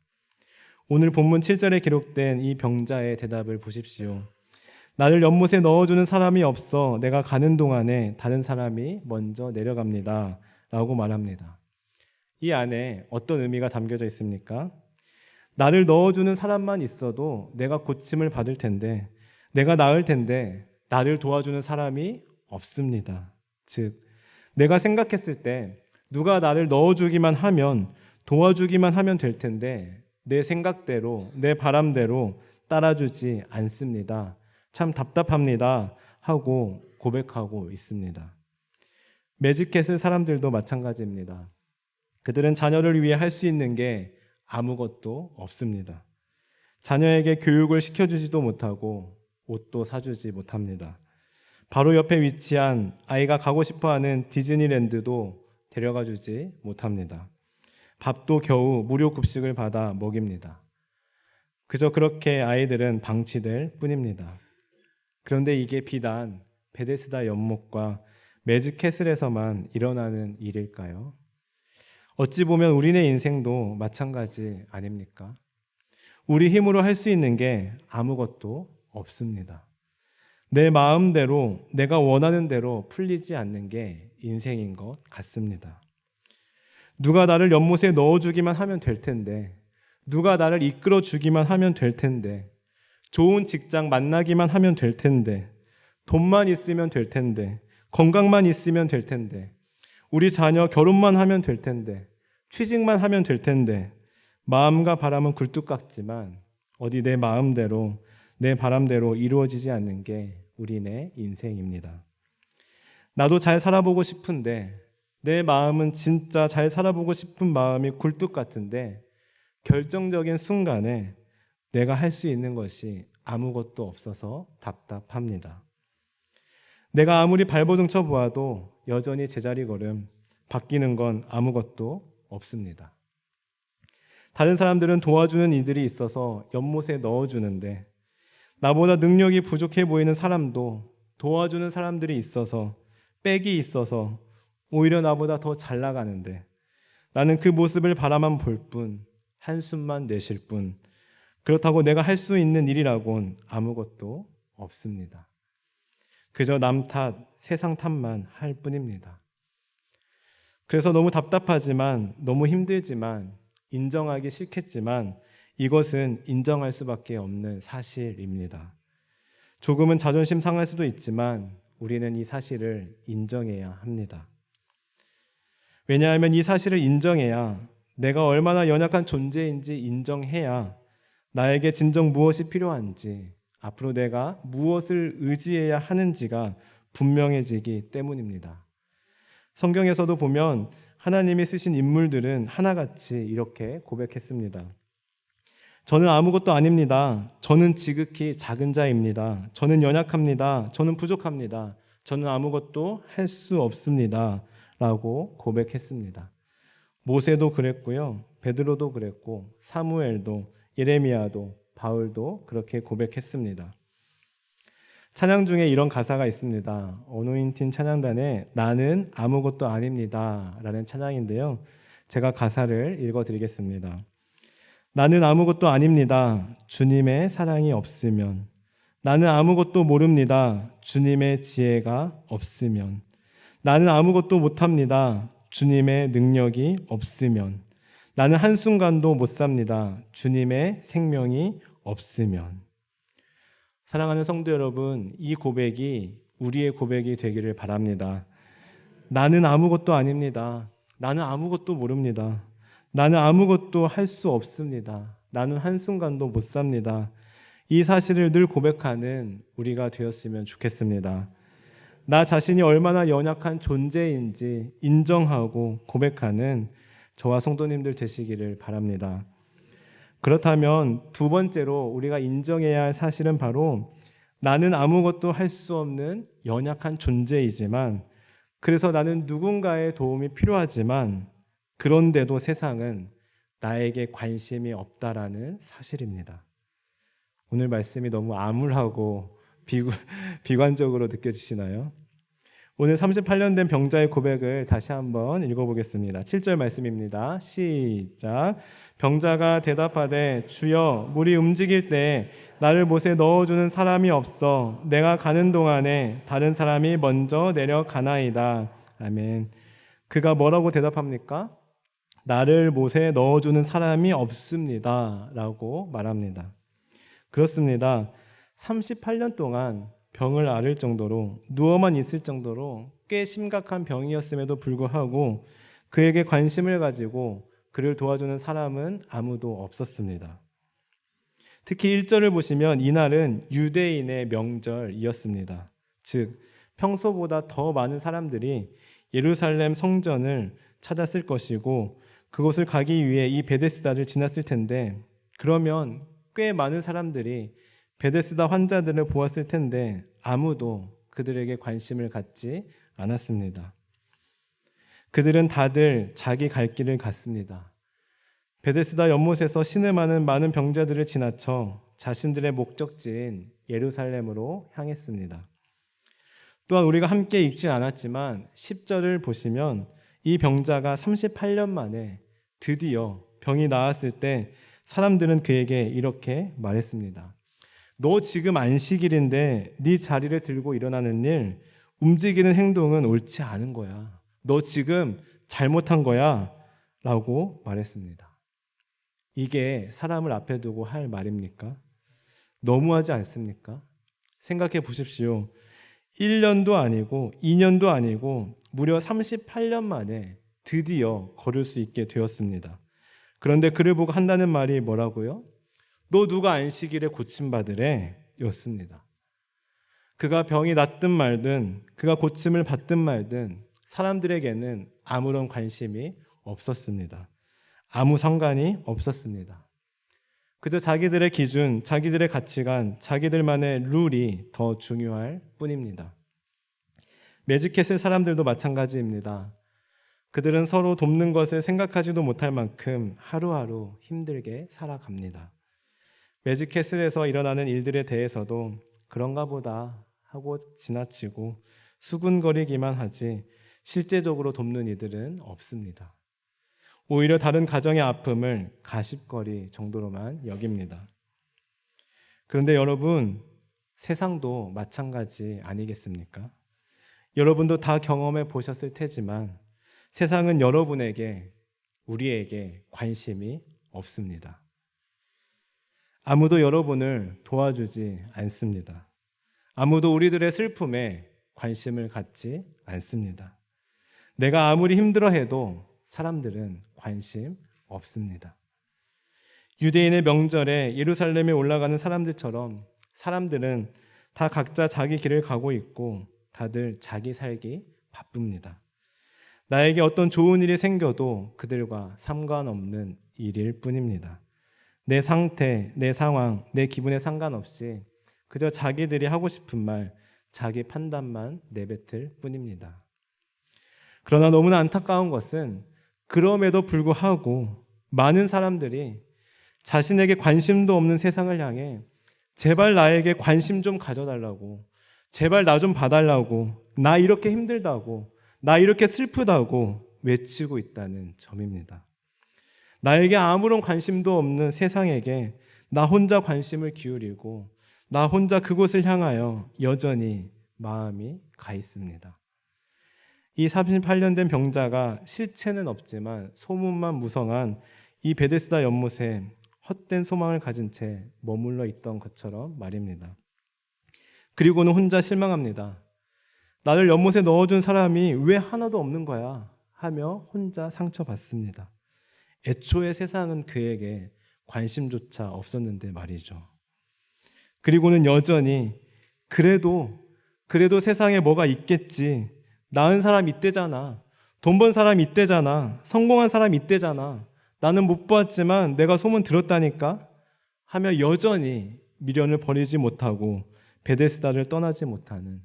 Speaker 1: 오늘 본문 7절에 기록된 이 병자의 대답을 보십시오. 나를 연못에 넣어주는 사람이 없어 내가 가는 동안에 다른 사람이 먼저 내려갑니다 라고 말합니다. 이 안에 어떤 의미가 담겨져 있습니까? 나를 넣어주는 사람만 있어도 내가 고침을 받을 텐데, 내가 나을 텐데 나를 도와주는 사람이 없습니다. 즉, 내가 생각했을 때 누가 나를 넣어주기만 하면, 도와주기만 하면 될 텐데 내 생각대로, 내 바람대로 따라주지 않습니다. 참 답답합니다 하고 고백하고 있습니다. 매직캣의 사람들도 마찬가지입니다. 그들은 자녀를 위해 할 수 있는 게 아무것도 없습니다. 자녀에게 교육을 시켜주지도 못하고 옷도 사주지 못합니다. 바로 옆에 위치한 아이가 가고 싶어하는 디즈니랜드도 데려가 주지 못합니다. 밥도 겨우 무료 급식을 받아 먹입니다. 그저 그렇게 아이들은 방치될 뿐입니다. 그런데 이게 비단 베데스다 연못과 매직캐슬에서만 일어나는 일일까요? 어찌 보면 우리네 인생도 마찬가지 아닙니까? 우리 힘으로 할 수 있는 게 아무것도 없습니다. 내 마음대로, 내가 원하는 대로 풀리지 않는 게 인생인 것 같습니다. 누가 나를 연못에 넣어주기만 하면 될 텐데, 누가 나를 이끌어주기만 하면 될 텐데, 좋은 직장 만나기만 하면 될 텐데, 돈만 있으면 될 텐데, 건강만 있으면 될 텐데, 우리 자녀 결혼만 하면 될 텐데, 취직만 하면 될 텐데, 마음과 바람은 굴뚝 같지만 어디 내 마음대로, 내 바람대로 이루어지지 않는 게 우리네 인생입니다. 나도 잘 살아보고 싶은데, 내 마음은 진짜 잘 살아보고 싶은 마음이 굴뚝 같은데, 결정적인 순간에 내가 할 수 있는 것이 아무것도 없어서 답답합니다. 내가 아무리 발버둥 쳐보아도 여전히 제자리 걸음, 바뀌는 건 아무것도 없습니다. 다른 사람들은 도와주는 이들이 있어서 연못에 넣어주는데, 나보다 능력이 부족해 보이는 사람도 도와주는 사람들이 있어서, 빽이 있어서 오히려 나보다 더 잘 나가는데, 나는 그 모습을 바라만 볼 뿐, 한숨만 내쉴 뿐, 그렇다고 내가 할 수 있는 일이라곤 아무것도 없습니다. 그저 남 탓, 세상 탓만 할 뿐입니다. 그래서 너무 답답하지만, 너무 힘들지만, 인정하기 싫겠지만 이것은 인정할 수밖에 없는 사실입니다. 조금은 자존심 상할 수도 있지만 우리는 이 사실을 인정해야 합니다. 왜냐하면 이 사실을 인정해야, 내가 얼마나 연약한 존재인지 인정해야 나에게 진정 무엇이 필요한지, 앞으로 내가 무엇을 의지해야 하는지가 분명해지기 때문입니다. 성경에서도 보면 하나님이 쓰신 인물들은 하나같이 이렇게 고백했습니다. 저는 아무것도 아닙니다. 저는 지극히 작은 자입니다. 저는 연약합니다. 저는 부족합니다. 저는 아무것도 할 수 없습니다. 라고 고백했습니다. 모세도 그랬고요. 베드로도 그랬고, 사무엘도, 예레미야도, 바울도 그렇게 고백했습니다. 찬양 중에 이런 가사가 있습니다. 어노인팅 찬양단의 나는 아무것도 아닙니다 라는 찬양인데요, 제가 가사를 읽어드리겠습니다. 나는 아무것도 아닙니다. 주님의 사랑이 없으면. 나는 아무것도 모릅니다. 주님의 지혜가 없으면. 나는 아무것도 못합니다. 주님의 능력이 없으면. 나는 한순간도 못 삽니다. 주님의 생명이 없으면. 사랑하는 성도 여러분, 이 고백이 우리의 고백이 되기를 바랍니다. 나는 아무것도 아닙니다. 나는 아무것도 모릅니다. 나는 아무것도 할 수 없습니다. 나는 한순간도 못 삽니다. 이 사실을 늘 고백하는 우리가 되었으면 좋겠습니다. 나 자신이 얼마나 연약한 존재인지 인정하고 고백하는 저와 성도님들 되시기를 바랍니다. 그렇다면 두 번째로 우리가 인정해야 할 사실은 바로 나는 아무것도 할 수 없는 연약한 존재이지만 그래서 나는 누군가의 도움이 필요하지만 그런데도 세상은 나에게 관심이 없다라는 사실입니다. 오늘 말씀이 너무 암울하고 비관적으로 느껴지시나요? 오늘 38년 된 병자의 고백을 다시 한번 읽어보겠습니다. 7절 말씀입니다. 시작. 병자가 대답하되 주여 물이 움직일 때 나를 못에 넣어주는 사람이 없어 내가 가는 동안에 다른 사람이 먼저 내려가나이다. 아멘. 그가 뭐라고 대답합니까? 나를 못에 넣어주는 사람이 없습니다 라고 말합니다. 그렇습니다. 38년 동안 병을 앓을 정도로 누워만 있을 정도로 꽤 심각한 병이었음에도 불구하고 그에게 관심을 가지고 그를 도와주는 사람은 아무도 없었습니다. 특히 1절을 보시면 이날은 유대인의 명절이었습니다. 즉 평소보다 더 많은 사람들이 예루살렘 성전을 찾았을 것이고 그곳을 가기 위해 이 베데스다를 지났을 텐데 그러면 꽤 많은 사람들이 베데스다 환자들을 보았을 텐데 아무도 그들에게 관심을 갖지 않았습니다. 그들은 다들 자기 갈 길을 갔습니다. 베데스다 연못에서 신음하는 많은 병자들을 지나쳐 자신들의 목적지인 예루살렘으로 향했습니다. 또한 우리가 함께 읽지 않았지만 10절을 보시면 이 병자가 38년 만에 드디어 병이 나았을 때 사람들은 그에게 이렇게 말했습니다. 너 지금 안식일인데 네 자리를 들고 일어나는 일, 움직이는 행동은 옳지 않은 거야. 너 지금 잘못한 거야 라고 말했습니다. 이게 사람을 앞에 두고 할 말입니까? 너무하지 않습니까? 생각해 보십시오. 1년도 아니고 2년도 아니고 무려 38년 만에 드디어 걸을 수 있게 되었습니다. 그런데 그를 보고 한다는 말이 뭐라고요? 너 누가 안식일에 고침받으래? 였습니다. 그가 병이 낫든 말든 그가 고침을 받든 말든 사람들에게는 아무런 관심이 없었습니다. 아무 상관이 없었습니다. 그저 자기들의 기준, 자기들의 가치관, 자기들만의 룰이 더 중요할 뿐입니다. 매직캣의 사람들도 마찬가지입니다. 그들은 서로 돕는 것을 생각하지도 못할 만큼 하루하루 힘들게 살아갑니다. 매직캐슬에서 일어나는 일들에 대해서도 그런가 보다 하고 지나치고 수군거리기만 하지 실제적으로 돕는 이들은 없습니다. 오히려 다른 가정의 아픔을 가십거리 정도로만 여깁니다. 그런데 여러분, 세상도 마찬가지 아니겠습니까? 여러분도 다 경험해 보셨을 테지만 세상은 여러분에게, 우리에게 관심이 없습니다. 아무도 여러분을 도와주지 않습니다. 아무도 우리들의 슬픔에 관심을 갖지 않습니다. 내가 아무리 힘들어해도 사람들은 관심 없습니다. 유대인의 명절에 예루살렘에 올라가는 사람들처럼 사람들은 다 각자 자기 길을 가고 있고 다들 자기 살기 바쁩니다. 나에게 어떤 좋은 일이 생겨도 그들과 상관없는 일일 뿐입니다. 내 상태, 내 상황, 내 기분에 상관없이 그저 자기들이 하고 싶은 말, 자기 판단만 내뱉을 뿐입니다. 그러나 너무나 안타까운 것은 그럼에도 불구하고 많은 사람들이 자신에게 관심도 없는 세상을 향해 제발 나에게 관심 좀 가져달라고, 제발 나 좀 봐달라고, 나 이렇게 힘들다고, 나 이렇게 슬프다고 외치고 있다는 점입니다. 나에게 아무런 관심도 없는 세상에게 나 혼자 관심을 기울이고 나 혼자 그곳을 향하여 여전히 마음이 가 있습니다. 이 38년 된 병자가 실체는 없지만 소문만 무성한 이 베데스다 연못에 헛된 소망을 가진 채 머물러 있던 것처럼 말입니다. 그리고는 혼자 실망합니다. 나를 연못에 넣어준 사람이 왜 하나도 없는 거야 하며 혼자 상처받습니다. 애초에 세상은 그에게 관심조차 없었는데 말이죠. 그리고는 여전히 그래도 세상에 뭐가 있겠지. 나은 사람 있대잖아. 돈 번 사람 있대잖아. 성공한 사람 있대잖아. 나는 못 보았지만 내가 소문 들었다니까 하며 여전히 미련을 버리지 못하고 베데스다를 떠나지 못하는,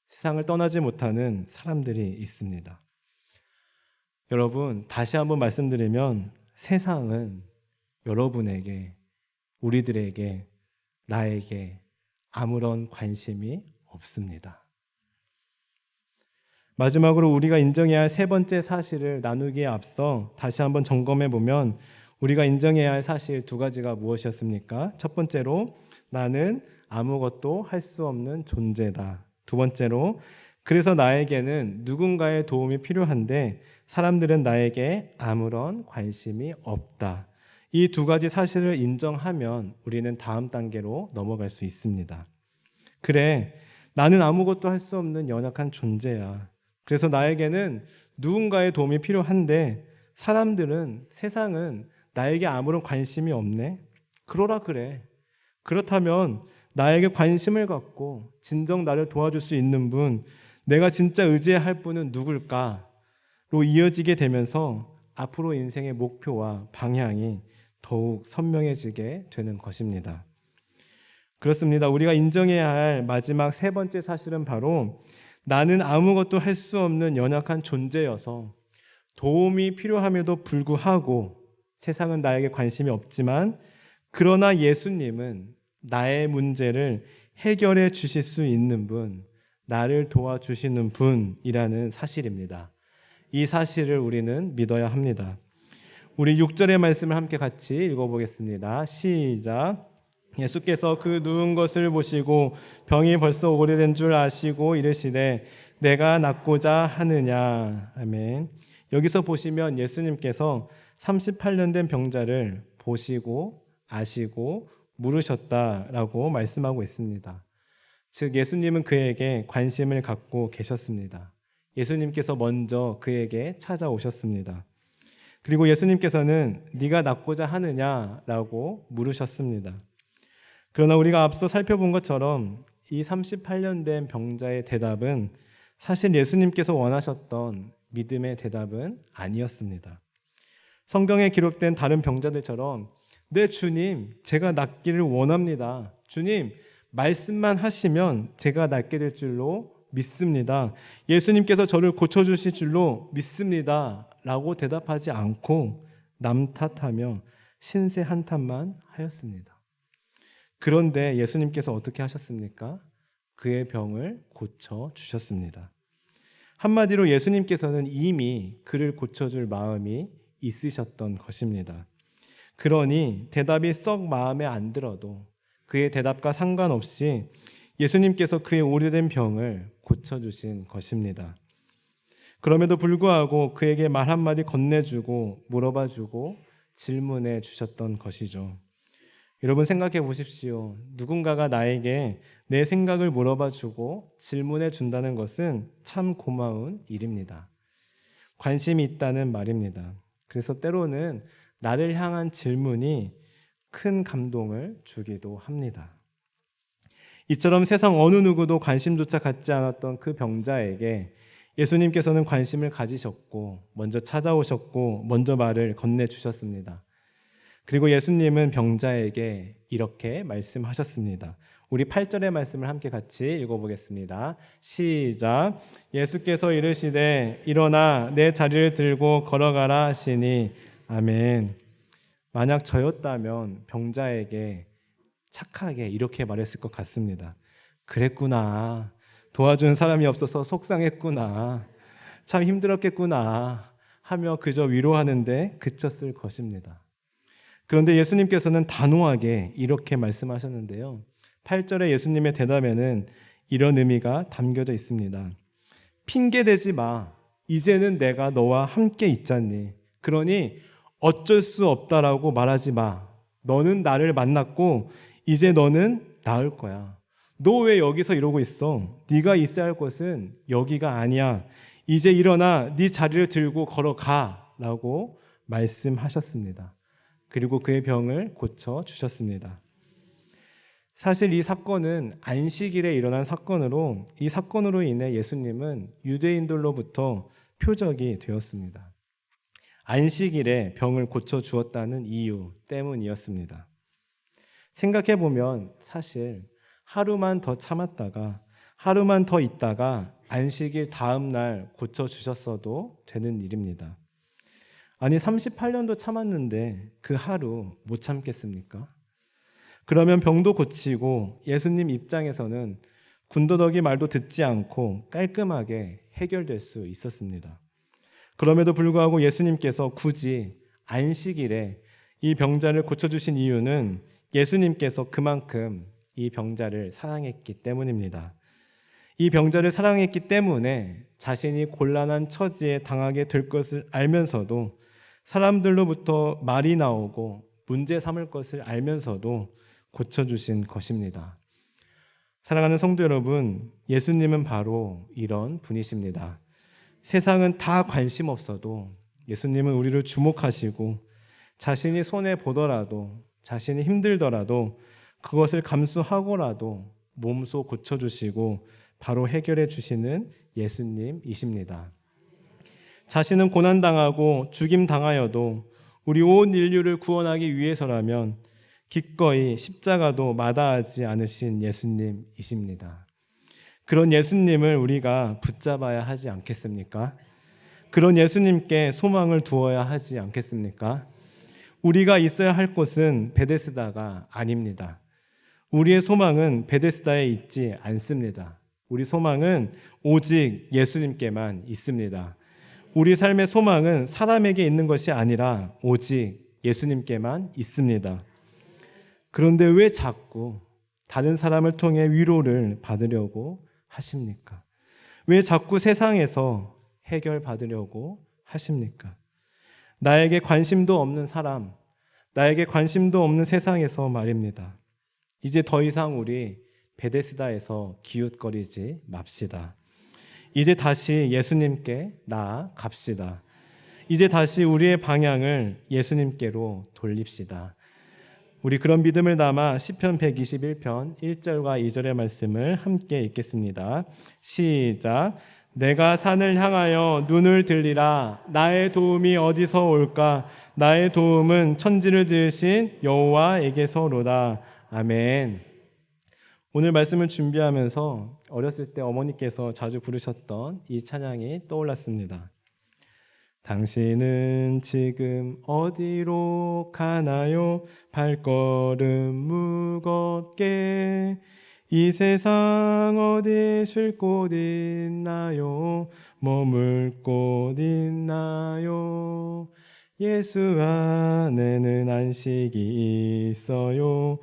Speaker 1: 세상을 떠나지 못하는 사람들이 있습니다. 여러분, 다시 한번 말씀드리면 세상은 여러분에게, 우리들에게, 나에게 아무런 관심이 없습니다. 마지막으로 우리가 인정해야 할 세 번째 사실을 나누기에 앞서 다시 한번 점검해 보면 우리가 인정해야 할 사실 두 가지가 무엇이었습니까? 첫 번째로 나는 아무것도 할 수 없는 존재다. 두 번째로 그래서 나에게는 누군가의 도움이 필요한데 사람들은 나에게 아무런 관심이 없다. 이 두 가지 사실을 인정하면 우리는 다음 단계로 넘어갈 수 있습니다. 그래, 나는 아무것도 할 수 없는 연약한 존재야. 그래서 나에게는 누군가의 도움이 필요한데 사람들은, 세상은 나에게 아무런 관심이 없네. 그러라 그래. 그렇다면 나에게 관심을 갖고 진정 나를 도와줄 수 있는 분, 내가 진짜 의지해야 할 분은 누굴까로 이어지게 되면서 앞으로 인생의 목표와 방향이 더욱 선명해지게 되는 것입니다. 그렇습니다. 우리가 인정해야 할 마지막 세 번째 사실은 바로 나는 아무것도 할 수 없는 연약한 존재여서 도움이 필요함에도 불구하고 세상은 나에게 관심이 없지만 그러나 예수님은 나의 문제를 해결해 주실 수 있는 분, 나를 도와주시는 분이라는 사실입니다. 이 사실을 우리는 믿어야 합니다. 우리 6절의 말씀을 함께 같이 읽어보겠습니다. 시작. 예수께서 그 누운 것을 보시고 병이 벌써 오래된 줄 아시고 이르시되 내가 낫고자 하느냐. 아멘. 여기서 보시면 예수님께서 38년 된 병자를 보시고 아시고 물으셨다라고 말씀하고 있습니다. 즉 예수님은 그에게 관심을 갖고 계셨습니다. 예수님께서 먼저 그에게 찾아오셨습니다. 그리고 예수님께서는 네가 낫고자 하느냐라고 물으셨습니다. 그러나 우리가 앞서 살펴본 것처럼 이 38년 된 병자의 대답은 사실 예수님께서 원하셨던 믿음의 대답은 아니었습니다. 성경에 기록된 다른 병자들처럼 네 주님, 제가 낫기를 원합니다. 주님, 말씀만 하시면 제가 낫게 될 줄로 믿습니다. 예수님께서 저를 고쳐주실 줄로 믿습니다. 라고 대답하지 않고 남 탓하며 신세 한탄만 하였습니다. 그런데 예수님께서 어떻게 하셨습니까? 그의 병을 고쳐주셨습니다. 한마디로 예수님께서는 이미 그를 고쳐줄 마음이 있으셨던 것입니다. 그러니 대답이 썩 마음에 안 들어도 그의 대답과 상관없이 예수님께서 그의 오래된 병을 고쳐주신 것입니다. 그럼에도 불구하고 그에게 말 한마디 건네주고 물어봐주고 질문해 주셨던 것이죠. 여러분 생각해 보십시오. 누군가가 나에게 내 생각을 물어봐주고 질문해 준다는 것은 참 고마운 일입니다. 관심이 있다는 말입니다. 그래서 때로는 나를 향한 질문이 큰 감동을 주기도 합니다. 이처럼 세상 어느 누구도 관심조차 갖지 않았던 그 병자에게 예수님께서는 관심을 가지셨고 먼저 찾아오셨고 먼저 말을 건네주셨습니다. 그리고 예수님은 병자에게 이렇게 말씀하셨습니다. 우리 8절의 말씀을 함께 같이 읽어보겠습니다. 시작. 예수께서 이르시되 일어나 내 자리를 들고 걸어가라 하시니 아멘. 만약 저였다면 병자에게 착하게 이렇게 말했을 것 같습니다. 그랬구나. 도와준 사람이 없어서 속상했구나. 참 힘들었겠구나 하며 그저 위로하는데 그쳤을 것입니다. 그런데 예수님께서는 단호하게 이렇게 말씀하셨는데요. 8절의 예수님의 대답에는 이런 의미가 담겨져 있습니다. 핑계대지 마. 이제는 내가 너와 함께 있잖니. 그러니 어쩔 수 없다라고 말하지 마. 너는 나를 만났고 이제 너는 나을 거야. 너 왜 여기서 이러고 있어? 네가 있어야 할 곳은 여기가 아니야. 이제 일어나 네 자리를 들고 걸어가 라고 말씀하셨습니다. 그리고 그의 병을 고쳐주셨습니다. 사실 이 사건은 안식일에 일어난 사건으로, 이 사건으로 인해 예수님은 유대인들로부터 표적이 되었습니다. 안식일에 병을 고쳐주었다는 이유 때문이었습니다. 생각해보면 사실 하루만 더 참았다가, 하루만 더 있다가 안식일 다음 날 고쳐주셨어도 되는 일입니다. 아니 38년도 참았는데 그 하루 못 참겠습니까? 그러면 병도 고치고 예수님 입장에서는 군더더기 말도 듣지 않고 깔끔하게 해결될 수 있었습니다. 그럼에도 불구하고 예수님께서 굳이 안식일에 이 병자를 고쳐주신 이유는 예수님께서 그만큼 이 병자를 사랑했기 때문입니다. 이 병자를 사랑했기 때문에 자신이 곤란한 처지에 당하게 될 것을 알면서도, 사람들로부터 말이 나오고 문제 삼을 것을 알면서도 고쳐주신 것입니다. 사랑하는 성도 여러분, 예수님은 바로 이런 분이십니다. 세상은 다 관심 없어도 예수님은 우리를 주목하시고 자신이 손해보더라도, 자신이 힘들더라도 그것을 감수하고라도 몸소 고쳐주시고 바로 해결해 주시는 예수님이십니다. 자신은 고난당하고 죽임당하여도 우리 온 인류를 구원하기 위해서라면 기꺼이 십자가도 마다하지 않으신 예수님이십니다. 그런 예수님을 우리가 붙잡아야 하지 않겠습니까? 그런 예수님께 소망을 두어야 하지 않겠습니까? 우리가 있어야 할 곳은 베데스다가 아닙니다. 우리의 소망은 베데스다에 있지 않습니다. 우리 소망은 오직 예수님께만 있습니다. 우리 삶의 소망은 사람에게 있는 것이 아니라 오직 예수님께만 있습니다. 그런데 왜 자꾸 다른 사람을 통해 위로를 받으려고 하십니까? 왜 자꾸 세상에서 해결받으려고 하십니까? 나에게 관심도 없는 사람, 나에게 관심도 없는 세상에서 말입니다. 이제 더 이상 우리 베데스다에서 기웃거리지 맙시다. 이제 다시 예수님께 나아갑시다. 이제 다시 우리의 방향을 예수님께로 돌립시다. 우리 그런 믿음을 담아 시편 121편 1절과 2절의 말씀을 함께 읽겠습니다. 시작. 내가 산을 향하여 눈을 들리라. 나의 도움이 어디서 올까? 나의 도움은 천지를 지으신 여호와에게서로다. 아멘. 오늘 말씀을 준비하면서 어렸을 때 어머니께서 자주 부르셨던 이 찬양이 떠올랐습니다. 당신은 지금 어디로 가나요? 발걸음 무겁게 이 세상 어디 쉴 곳 있나요? 머물 곳 있나요? 예수 안에는 안식이 있어요.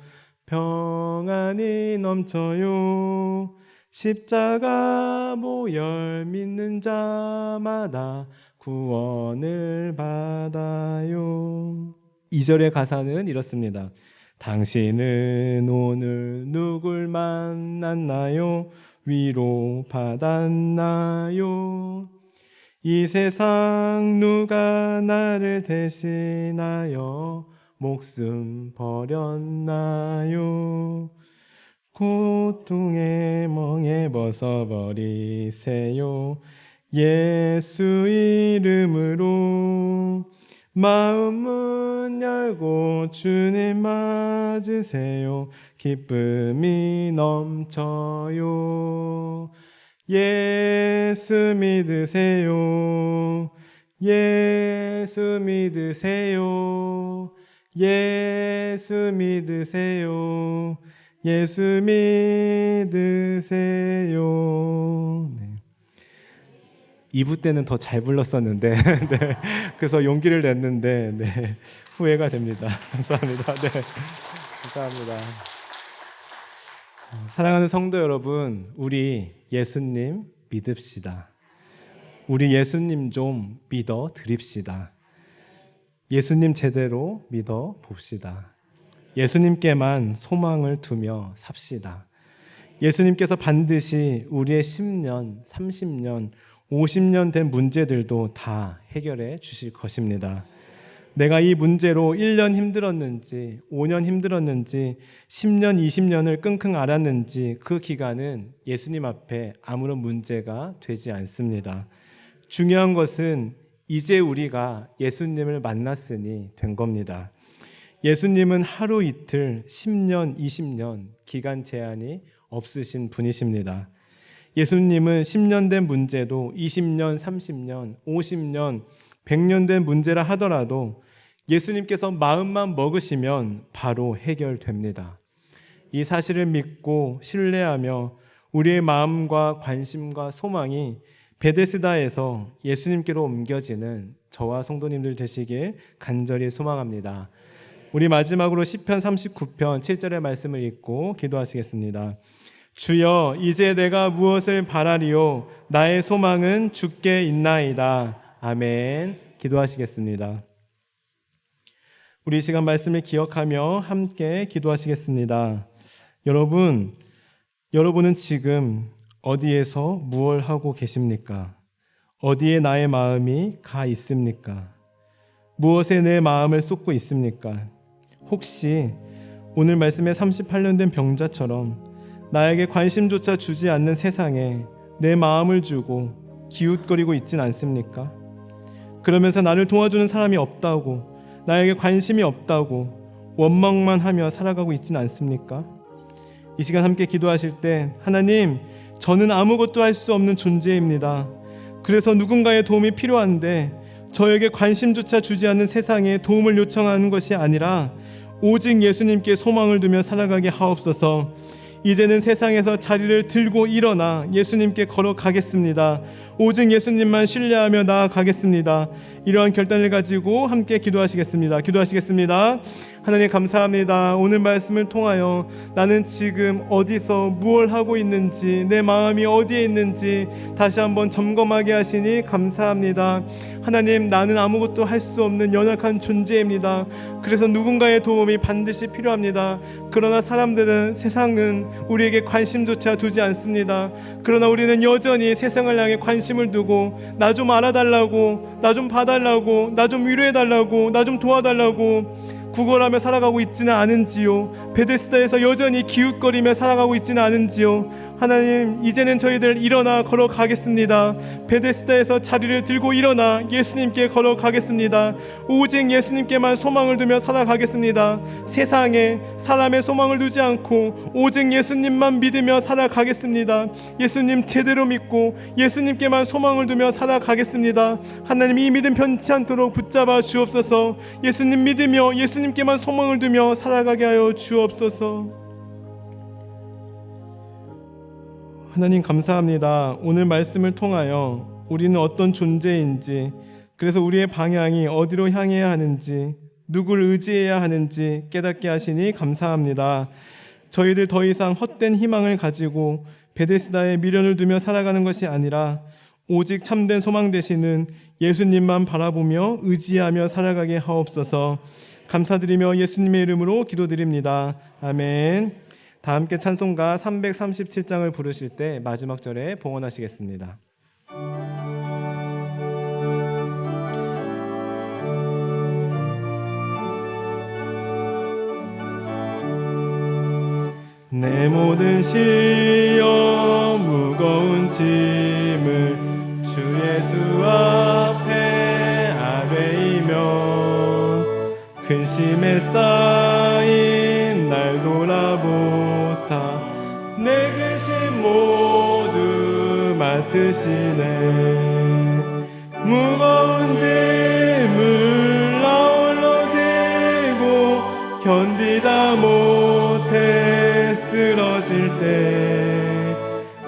Speaker 1: 평안이 넘쳐요. 십자가 보혈 믿는 자마다 구원을 받아요. 2절의 가사는 이렇습니다. 당신은 오늘 누굴 만났나요? 위로 받았나요? 이 세상 누가 나를 대신하여 목숨 버렸나요? 고통의 멍에 벗어버리세요. 예수 이름으로 마음 문 열고 주님 맞으세요. 기쁨이 넘쳐요. 예수 믿으세요. 예수 믿으세요. 예수 믿으세요. 예수 믿으세요. 네. 2부 때는 더 잘 불렀었는데 네. 그래서 용기를 냈는데 네. 후회가 됩니다. 감사합니다. 네. 감사합니다. 사랑하는 성도 여러분, 우리 예수님 믿읍시다. 우리 예수님 좀 믿어 드립시다. 예수님 제대로 믿어 봅시다. 예수님께만 소망을 두며 삽시다. 예수님께서 반드시 우리의 10년, 30년, 50년 된 문제들도 다 해결해 주실 것입니다. 내가 이 문제로 1년 힘들었는지 5년 힘들었는지 10년, 20년을 끙끙 앓았는지 그 기간은 예수님 앞에 아무런 문제가 되지 않습니다. 중요한 것은 이제 우리가 예수님을 만났으니 된 겁니다. 예수님은 하루 이틀, 10년, 20년 기간 제한이 없으신 분이십니다. 예수님은 10년 된 문제도 20년, 30년, 50년, 100년 된 문제라 하더라도 예수님께서 마음만 먹으시면 바로 해결됩니다. 이 사실을 믿고 신뢰하며 우리의 마음과 관심과 소망이 베데스다에서 예수님께로 옮겨지는 저와 성도님들 되시길 간절히 소망합니다. 우리 마지막으로 시편 39편 7절의 말씀을 읽고 기도하시겠습니다. 주여, 이제 내가 무엇을 바라리요? 나의 소망은 주께 있나이다. 아멘. 기도하시겠습니다. 우리 이 시간 말씀을 기억하며 함께 기도하시겠습니다. 여러분은 지금 어디에서 무엇을 하고 계십니까? 어디에 나의 마음이 가 있습니까? 무엇에 내 마음을 쏟고 있습니까? 혹시 오늘 말씀의 38년 된 병자처럼 나에게 관심조차 주지 않는 세상에 내 마음을 주고 기웃거리고 있진 않습니까? 그러면서 나를 도와주는 사람이 없다고, 나에게 관심이 없다고 원망만 하며 살아가고 있진 않습니까? 이 시간 함께 기도하실 때, 하나님, 저는 아무것도 할 수 없는 존재입니다. 그래서 누군가의 도움이 필요한데 저에게 관심조차 주지 않는 세상에 도움을 요청하는 것이 아니라 오직 예수님께 소망을 두며 살아가게 하옵소서. 이제는 세상에서 자리를 들고 일어나 예수님께 걸어가겠습니다. 오직 예수님만 신뢰하며 나아가겠습니다. 이러한 결단을 가지고 함께 기도하시겠습니다. 하나님 감사합니다. 오늘 말씀을 통하여 나는 지금 어디서 무엇을 하고 있는지, 내 마음이 어디에 있는지 다시 한번 점검하게 하시니 감사합니다. 하나님, 나는 아무것도 할 수 없는 연약한 존재입니다. 그래서 누군가의 도움이 반드시 필요합니다. 그러나 세상은 우리에게 관심조차 두지 않습니다. 그러나 우리는 여전히 세상을 향해 관심을 두고 나 좀 알아달라고, 나 좀 봐달라고, 나 좀 위로해달라고, 나 좀 도와달라고 구걸하며 살아가고 있지는 않은지요? 베데스다에서 여전히 기웃거리며 살아가고 있지는 않은지요? 하나님, 이제는 저희들 일어나 걸어가겠습니다. 베데스다에서 자리를 들고 일어나 예수님께 걸어가겠습니다. 오직 예수님께만 소망을 두며 살아가겠습니다. 세상에 사람의 소망을 두지 않고 오직 예수님만 믿으며 살아가겠습니다. 예수님 제대로 믿고 예수님께만 소망을 두며 살아가겠습니다. 하나님, 이 믿음 변치 않도록 붙잡아 주옵소서. 예수님 믿으며 예수님께만 소망을 두며 살아가게 하여 주옵소서. 하나님 감사합니다. 오늘 말씀을 통하여 우리는 어떤 존재인지, 그래서 우리의 방향이 어디로 향해야 하는지, 누구를 의지해야 하는지 깨닫게 하시니 감사합니다. 저희들 더 이상 헛된 희망을 가지고 베데스다에 미련을 두며 살아가는 것이 아니라 오직 참된 소망 되시는 예수님만 바라보며 의지하며 살아가게 하옵소서. 감사드리며 예수님의 이름으로 기도드립니다. 아멘. 다 함께 찬송가 337장을 부르실 때 마지막 절에 봉헌하시겠습니다. 내 모든 시험 무거운 짐을 주 예수 앞에 아뢰이며 근심에 쌓인 날 돌아보사 내 근심 모두 맡으시네. 무거운 짐을 나 홀로 지고 견디다 못해 쓰러질 때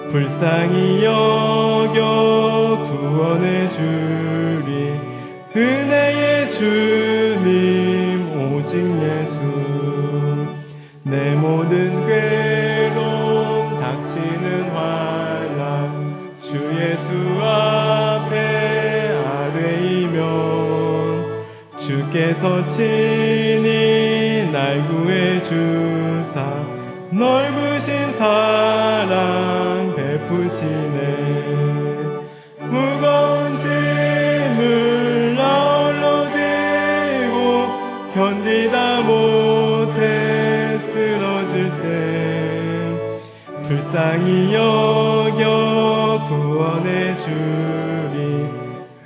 Speaker 1: 불쌍히 여겨 구원해 주리 은혜의 주님 오직 예수. 내 모든 괴로움 닥치는 환난 주 예수 앞에 아뢰이면 주께서 친히 날 구해 주사 넓으신 사랑 불쌍히 여겨 구원해 주리.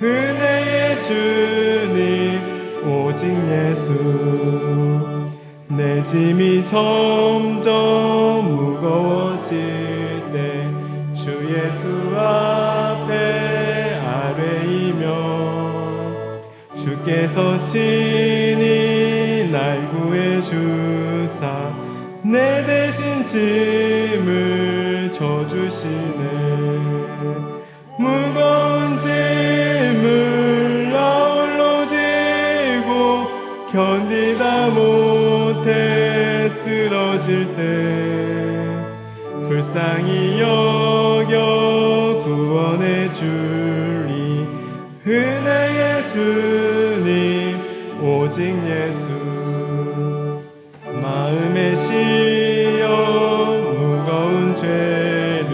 Speaker 1: 은혜의 주님 오직 예수. 내 짐이 점점 무거워질 때 주 예수 앞에 아뢰이며 주께서 친히 날 구해 주사 내 대신 짐을 져주시네. 무거운 짐을 나 홀로 지고 견디다 못해 쓰러질 때 불쌍히 여겨 구원해 주리. 은혜의 주님 오직 예수. 마음에 씌어 무거운 죄를.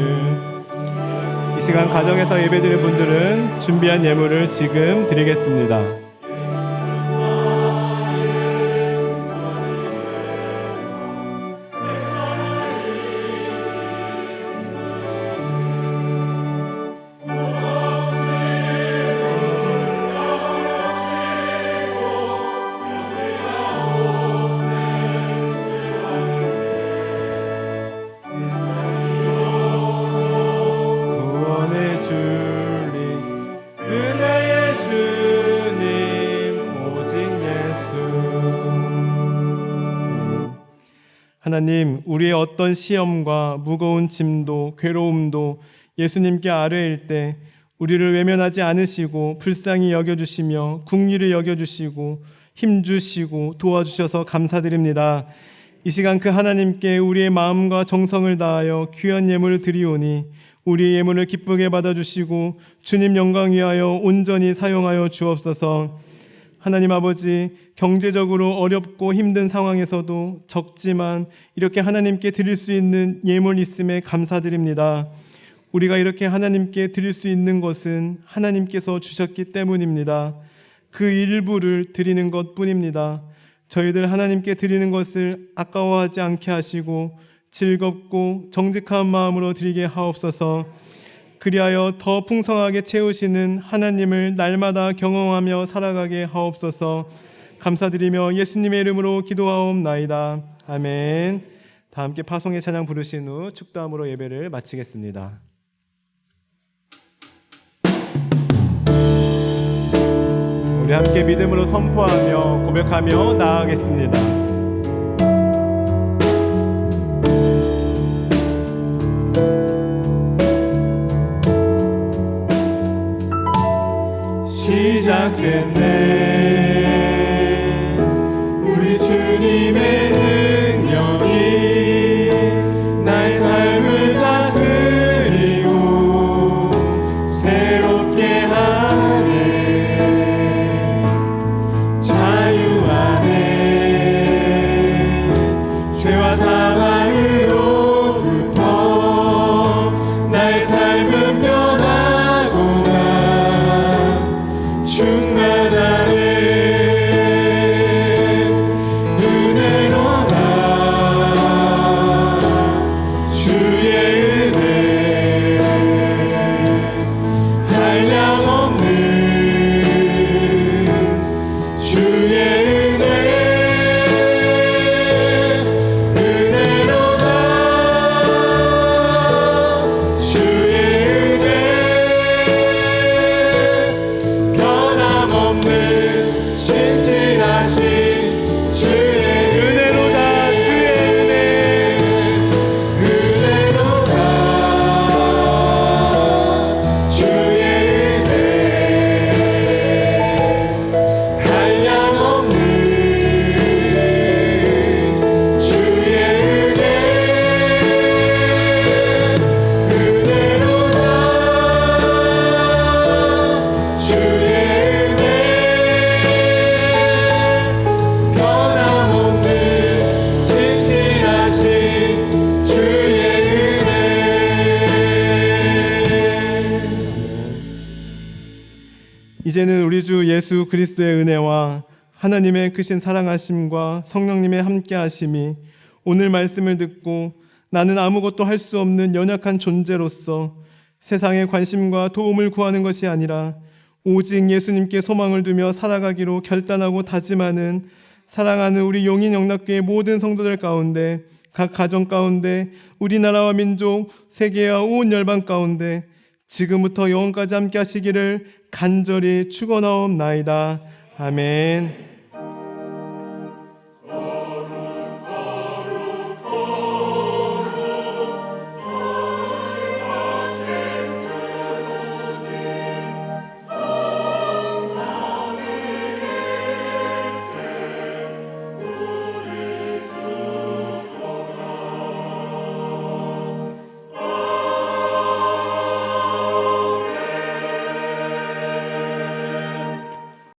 Speaker 1: 이 시간 가정에서 예배드리는 분들은 준비한 예물을 지금 드리겠습니다. 하나님, 우리의 어떤 시험과 무거운 짐도 괴로움도 예수님께 아뢰일 때 우리를 외면하지 않으시고 불쌍히 여겨주시며 긍휼히 여겨주시고 힘주시고 도와주셔서 감사드립니다. 이 시간 그 하나님께 우리의 마음과 정성을 다하여 귀한 예물을 드리오니 우리의 예물을 기쁘게 받아주시고 주님 영광 위하여 온전히 사용하여 주옵소서. 하나님 아버지, 경제적으로 어렵고 힘든 상황에서도 적지만 이렇게 하나님께 드릴 수 있는 예물 있음에 감사드립니다. 우리가 이렇게 하나님께 드릴 수 있는 것은 하나님께서 주셨기 때문입니다. 그 일부를 드리는 것뿐입니다. 저희들 하나님께 드리는 것을 아까워하지 않게 하시고 즐겁고 정직한 마음으로 드리게 하옵소서. 그리하여 더 풍성하게 채우시는 하나님을 날마다 경험하며 살아가게 하옵소서. 감사드리며 예수님의 이름으로 기도하옵나이다. 아멘. 다 함께 파송의 찬양 부르신 후 축도함으로 예배를 마치겠습니다. 우리 함께 믿음으로 선포하며 고백하며 나아가겠습니다. 시작됐네. 우리 주님의 능력이 나의 삶을 다스리고 새롭게 하네. 자유 안에 죄와 사망으로부터 나의 삶은 변하구나. 충만하네. 은혜로다. 주의 은혜 한량없는 주의 은혜. 은혜로다. 주의 은혜 변함없는 신실하신 주의 은혜로다. 주의 은혜 은혜로다. 주의 은혜 한량없는 주의 은혜 은혜로다. 주의 은혜 변함없는 신실하신 주의 은혜. 이제는 우리 주 예수 그리스도의 은혜와 하나님의 크신 사랑하심과 성령님의 함께하심이 오늘 말씀을 듣고 나는 아무것도 할 수 없는 연약한 존재로서 세상의 관심과 도움을 구하는 것이 아니라 오직 예수님께 소망을 두며 살아가기로 결단하고 다짐하는 사랑하는 우리 용인영락교회 모든 성도들 가운데, 각 가정 가운데, 우리나라와 민족, 세계와 온 열방 가운데 지금부터 영원까지 함께 하시기를 간절히 축원하옵나이다. 아멘.